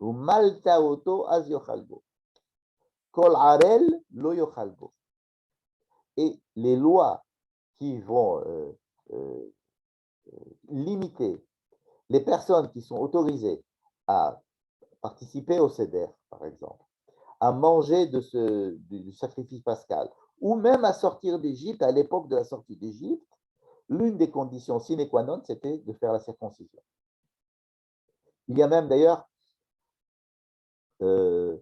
Ou malta auto az yochalbo. Kol arel lo yochalbo. Et les lois qui vont limiter les personnes qui sont autorisées à participer au Seder, par exemple, à manger du sacrifice pascal, ou même à sortir d'Égypte, à l'époque de la sortie d'Égypte, l'une des conditions sine qua non, c'était de faire la circoncision. Il y a même d'ailleurs une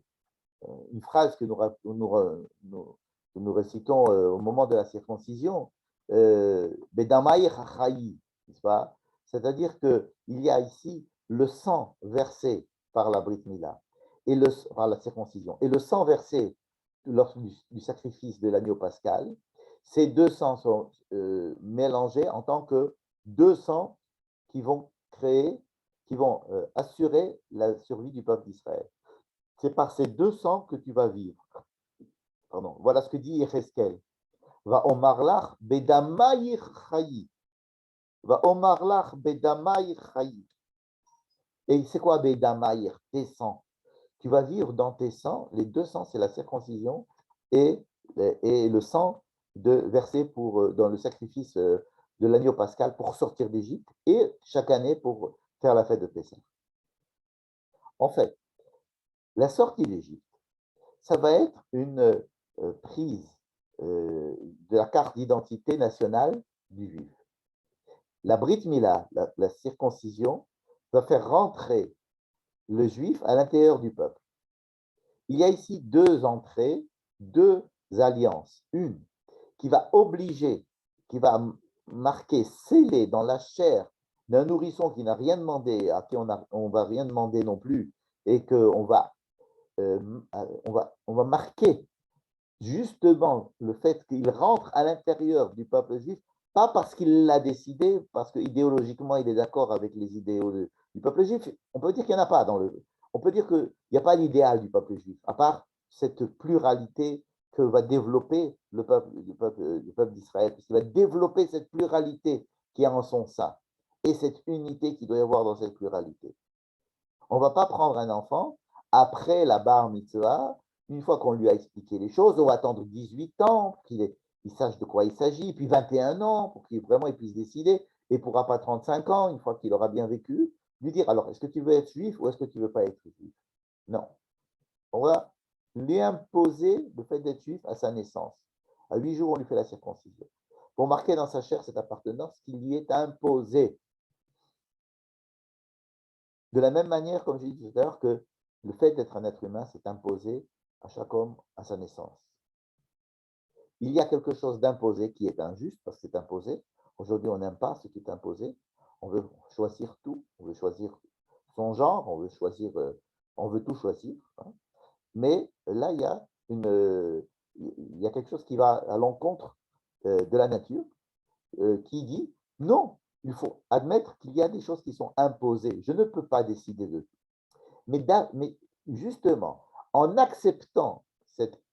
phrase que nous récitons au moment de la circoncision, Bedamaï Chachaï, n'est-ce pas? C'est-à-dire qu'il y a ici le sang versé par la Brit Mila, par la circoncision, et le sang versé lors du sacrifice de l'agneau pascal. Ces deux sangs sont mélangés en tant que deux sangs qui vont assurer la survie du peuple d'Israël. C'est par ces deux sangs que tu vas vivre. Pardon. Voilà ce que dit Yecheskel. Va omarlach bedamaïr chayi. Va omarlach bedamaïr chayi. Et c'est quoi bedamaïr? Tes sangs. Tu vas vivre dans tes sangs. Les deux sangs, c'est la circoncision et le sang versé dans le sacrifice de l'agneau pascal pour sortir d'Égypte et chaque année pour faire la fête de Pessah. En fait, la sortie d'Égypte, ça va être une prise de la carte d'identité nationale du juif. La Brit Mila, la circoncision, va faire rentrer le juif à l'intérieur du peuple. Il y a ici deux entrées, deux alliances. Une qui va obliger, qui va marquer, sceller dans la chair d'un nourrisson qui n'a rien demandé, à qui on ne va rien demander non plus, et qu'on va on va marquer justement le fait qu'il rentre à l'intérieur du peuple juif, pas parce qu'il l'a décidé, parce qu'idéologiquement il est d'accord avec les idéaux du peuple juif. On peut dire qu'il n'y en a pas on peut dire qu'il n'y a pas d'idéal du peuple juif, à part cette pluralité que va développer le peuple d'Israël, parce qu'il va développer cette pluralité qui est en son sein, et cette unité qu'il doit y avoir dans cette pluralité. On ne va pas prendre un enfant après la bar mitzvah, une fois qu'on lui a expliqué les choses, on va attendre 18 ans pour qu'il sache de quoi il s'agit, puis 21 ans pour qu'il puisse décider, et pourra pas 35 ans, une fois qu'il aura bien vécu, lui dire, alors, est-ce que tu veux être juif ou est-ce que tu ne veux pas être juif? Non. On va lui imposer le fait d'être juif à sa naissance. À 8 jours, on lui fait la circoncision. Pour marquer dans sa chair cette appartenance qui lui est imposée. De la même manière, comme j'ai dit tout à l'heure, que le fait d'être un être humain, c'est imposé à chaque homme à sa naissance. Il y a quelque chose d'imposé qui est injuste parce que c'est imposé. Aujourd'hui, on n'aime pas ce qui est imposé. On veut choisir tout. On veut choisir son genre. On veut tout choisir. Hein. Mais là, il y a quelque chose qui va à l'encontre de la nature qui dit non, il faut admettre qu'il y a des choses qui sont imposées. Je ne peux pas décider de tout. Mais justement, en acceptant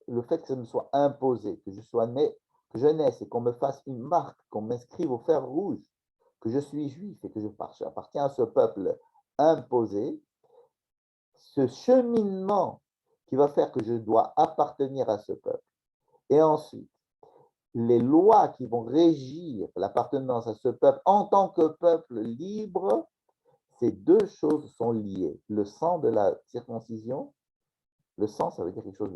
le fait que ça me soit imposé, que je sois né, que je naisse et qu'on me fasse une marque, qu'on m'inscrive au fer rouge, que je suis juif et que j'appartiens à ce peuple imposé, ce cheminement qui va faire que je dois appartenir à ce peuple. Et ensuite, les lois qui vont régir l'appartenance à ce peuple en tant que peuple libre, ces deux choses sont liées. Le sang de la circoncision, le sang, ça veut dire quelque chose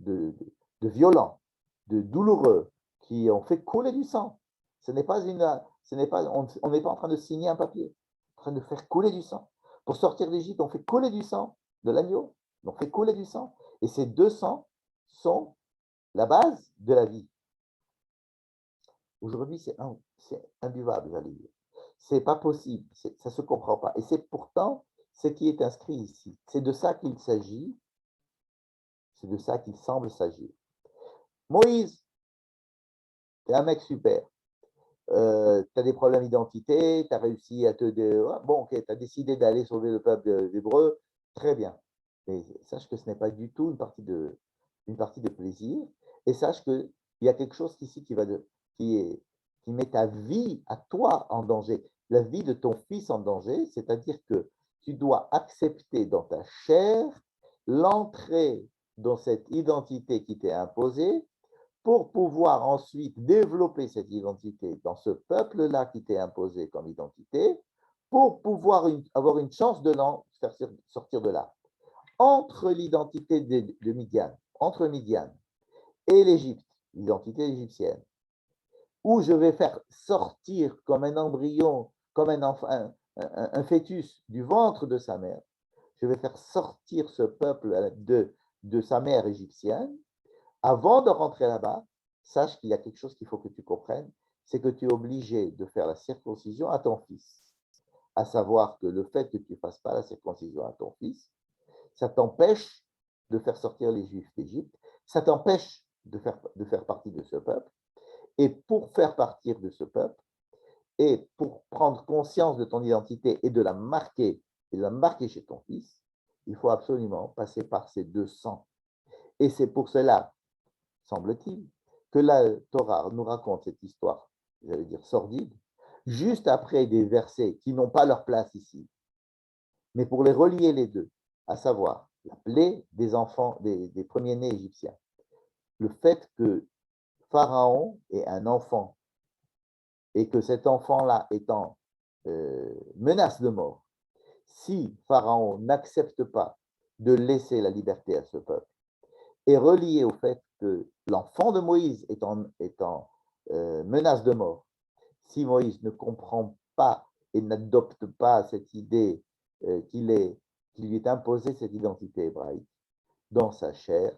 de violent, de douloureux, qui ont fait couler du sang. On n'est pas en train de signer un papier, en train de faire couler du sang. Pour sortir d'Égypte, on fait couler du sang de l'agneau, on fait couler du sang. Et ces deux sangs sont la base de la vie. Aujourd'hui, c'est imbuvable, j'allais dire. C'est pas possible, ça ne se comprend pas. Et c'est pourtant ce qui est inscrit ici. C'est de ça qu'il s'agit, c'est de ça qu'il semble s'agir. Moïse, tu es un mec super. Tu as des problèmes d'identité, tu as réussi à bon, ok, tu as décidé d'aller sauver le peuple hébreu, très bien. Mais sache que ce n'est pas du tout une partie de plaisir. Et sache qu'il y a quelque chose ici qui met ta vie à toi en danger, la vie de ton fils en danger, c'est-à-dire que tu dois accepter dans ta chair l'entrée dans cette identité qui t'est imposée pour pouvoir ensuite développer cette identité dans ce peuple-là qui t'est imposé comme identité, pour pouvoir avoir une chance de faire sortir de là. Entre l'identité de Midian, entre Midian et l'Égypte, l'identité égyptienne, où je vais faire sortir comme un embryon, comme un fœtus du ventre de sa mère, je vais faire sortir ce peuple de sa mère égyptienne. Avant de rentrer là-bas, sache qu'il y a quelque chose qu'il faut que tu comprennes, c'est que tu es obligé de faire la circoncision à ton fils. À savoir que le fait que tu ne fasses pas la circoncision à ton fils, ça t'empêche de faire sortir les Juifs d'Égypte, ça t'empêche de faire partie de ce peuple. Et pour faire partir de ce peuple, et pour prendre conscience de ton identité et de la marquer chez ton fils, il faut absolument passer par ces deux sangs. Et c'est pour cela, semble-t-il, que la Torah nous raconte cette histoire, j'allais dire sordide, juste après des versets qui n'ont pas leur place ici, mais pour les relier les deux, à savoir la plaie des enfants, des premiers-nés égyptiens, le fait que Pharaon est un enfant et que cet enfant-là étant menace de mort, si Pharaon n'accepte pas de laisser la liberté à ce peuple, est relié au fait que l'enfant de Moïse étant menace de mort, si Moïse ne comprend pas et n'adopte pas cette idée qu'il lui est imposée cette identité hébraïque dans sa chair,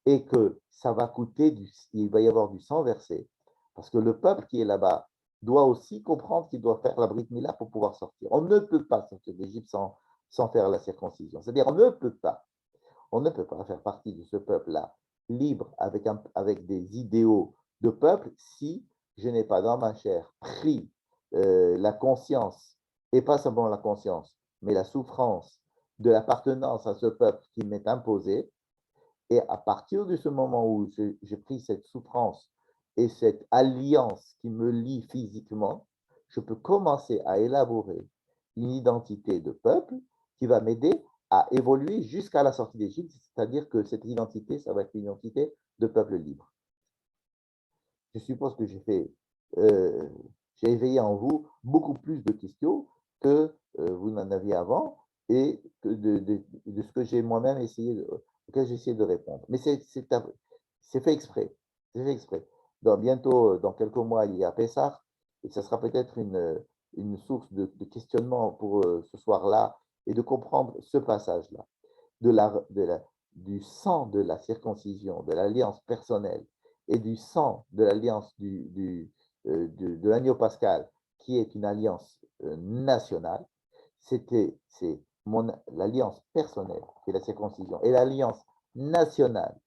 et que ça va coûter, il va y avoir du sang versé, parce que le peuple qui est là-bas doit aussi comprendre qu'il doit faire la Brit Mila pour pouvoir sortir. On ne peut pas sortir d'Égypte sans faire la circoncision. C'est-à-dire, on ne peut pas faire partie de ce peuple-là, libre, avec des idéaux de peuple, si je n'ai pas dans ma chair pris la conscience, et pas seulement la conscience, mais la souffrance de l'appartenance à ce peuple qui m'est imposé. Et à partir de ce moment où j'ai pris cette souffrance et cette alliance qui me lie physiquement, je peux commencer à élaborer une identité de peuple qui va m'aider à évoluer jusqu'à la sortie d'Égypte, c'est-à-dire que cette identité, ça va être une identité de peuple libre. Je suppose que j'ai éveillé en vous beaucoup plus de questions que vous n'en aviez avant et que de ce que j'ai moi-même essayé auquel j'ai essayé de répondre. Mais c'est fait exprès. C'est fait exprès. Bientôt, dans quelques mois, il y a Pessah, et ça sera peut-être une source de questionnement pour ce soir-là, et de comprendre ce passage-là, du sang de la circoncision, de l'alliance personnelle, et du sang de l'alliance de l'agneau pascal, qui est une alliance nationale. C'est l'alliance personnelle, qui est la circoncision, et l'alliance nationale,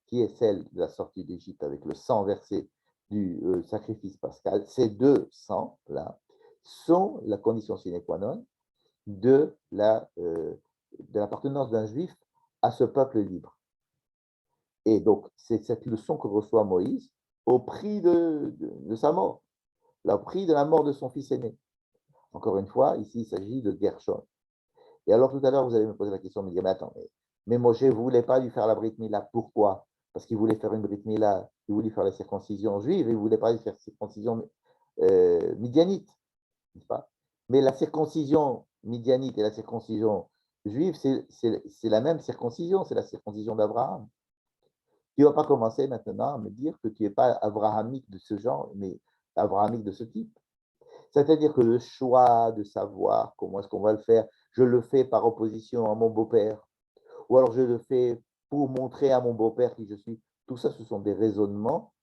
qui est celle de la sortie d'Égypte avec le sang versé du sacrifice pascal. Ces deux sangs-là sont la condition sine qua non de l'appartenance d'un juif à ce peuple libre. Et donc, c'est cette leçon que reçoit Moïse au prix de sa mort, au prix de la mort de son fils aîné. Encore une fois, ici, il s'agit de Gershon. Et alors, tout à l'heure, vous allez me poser la question, me dire, mais attends, mais Moshe ne voulait pas lui faire la Brit Mila. Pourquoi? Parce qu'il voulait faire une Brit Mila, il voulait faire la circoncision juive, et il ne voulait pas lui faire la circoncision midianite, n'est-ce pas? Mais la circoncision midianite et la circoncision juive, c'est la même circoncision, c'est la circoncision d'Abraham. Tu ne vas pas commencer maintenant à me dire que tu n'es pas abrahamique de ce genre, mais abrahamique de ce type. C'est-à-dire que le choix de savoir comment est-ce qu'on va le faire, je le fais par opposition à mon beau-père, ou alors je le fais pour montrer à mon beau-père qui je suis. Tout ça, ce sont des raisonnements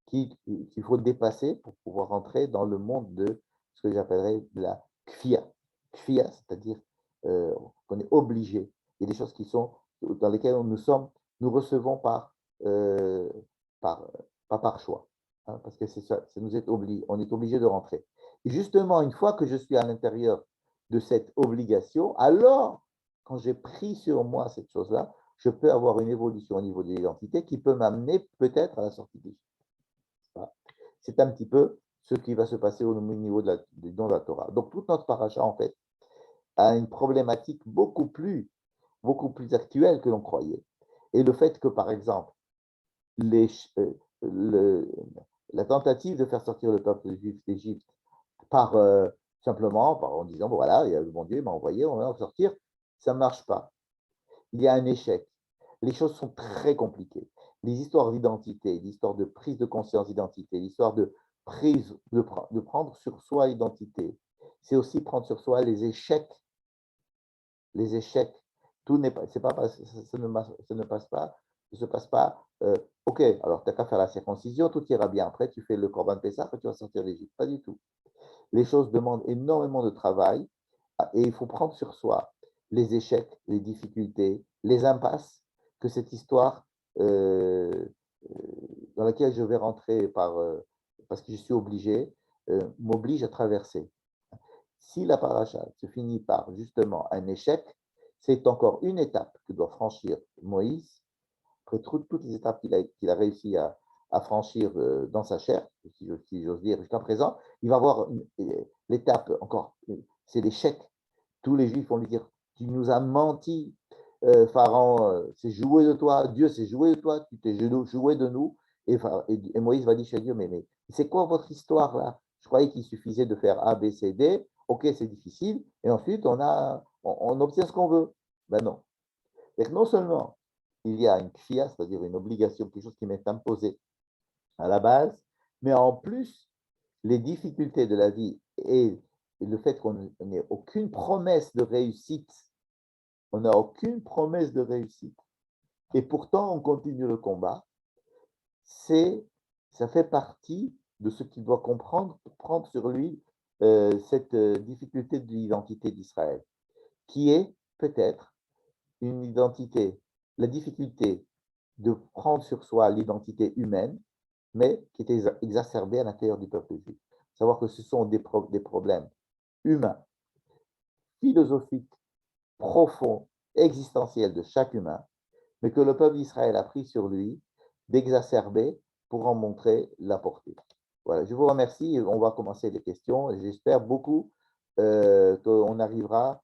qu'il faut dépasser pour pouvoir entrer dans le monde de ce que j'appellerais de la kfia. Kfia, c'est-à-dire qu'on est obligé. Il y a des choses qui sont dans lesquelles nous recevons euh, par, pas par choix, hein, parce que ça nous est obligé, on est obligé de rentrer. Et justement, une fois que je suis à l'intérieur de cette obligation, alors, quand j'ai pris sur moi cette chose-là, je peux avoir une évolution au niveau de l'identité qui peut m'amener peut-être à la sortie d'Égypte. C'est un petit peu ce qui va se passer au niveau du don de la Torah. Donc, toute notre paracha, en fait, a une problématique beaucoup plus actuelle que l'on croyait. Et le fait que, par exemple, la tentative de faire sortir le peuple juif d'Égypte par simplement en disant, bon, voilà, il y a le bon Dieu, il m'a envoyé, on va en sortir, ça ne marche pas. Il y a un échec. Les choses sont très compliquées. Les histoires d'identité, l'histoire de prise de conscience d'identité, l'histoire de prise de prendre sur soi l'identité, c'est aussi prendre sur soi les échecs. Les échecs, tout n'est pas, c'est pas, ça ne passe pas, ne se passe pas. Ok, alors tu n'as qu'à faire la circoncision, tout ira bien. Après, tu fais le Corban Pessah, et tu vas sortir d'Égypte. Pas du tout. Les choses demandent énormément de travail et il faut prendre sur soi les échecs, les difficultés, les impasses que cette histoire dans laquelle je vais rentrer parce que je suis obligé, m'oblige à traverser. Si la paracha se finit par justement un échec, c'est encore une étape que doit franchir Moïse, après toutes les étapes qu'il a réussi à franchir dans sa chair, si j'ose dire, jusqu'à présent. Il va avoir l'étape encore, c'est l'échec. Tous les Juifs vont lui dire, tu nous as menti, Pharaon s'est joué de toi, Dieu s'est joué de toi, tu t'es joué de nous. Et Moïse va dire chez Dieu, mais c'est quoi votre histoire là? Je croyais qu'il suffisait de faire A, B, C, D. Ok, c'est difficile. Et ensuite, on obtient ce qu'on veut. Ben non. Et non seulement il y a une kfia, c'est-à-dire une obligation, quelque chose qui m'est imposé à la base, mais en plus, les difficultés de la vie et le fait qu'on n'ait aucune promesse de réussite, on n'a aucune promesse de réussite, et pourtant on continue le combat, ça fait partie de ce qu'il doit comprendre pour prendre sur lui cette difficulté de l'identité d'Israël, qui est peut-être une identité, la difficulté de prendre sur soi l'identité humaine, mais qui était exacerbée à l'intérieur du peuple juif. Savoir que ce sont des problèmes humains, philosophiques, profonds, existentiels de chaque humain, mais que le peuple d'Israël a pris sur lui d'exacerber pour en montrer la portée. Voilà, je vous remercie. On va commencer les questions et j'espère beaucoup qu'on arrivera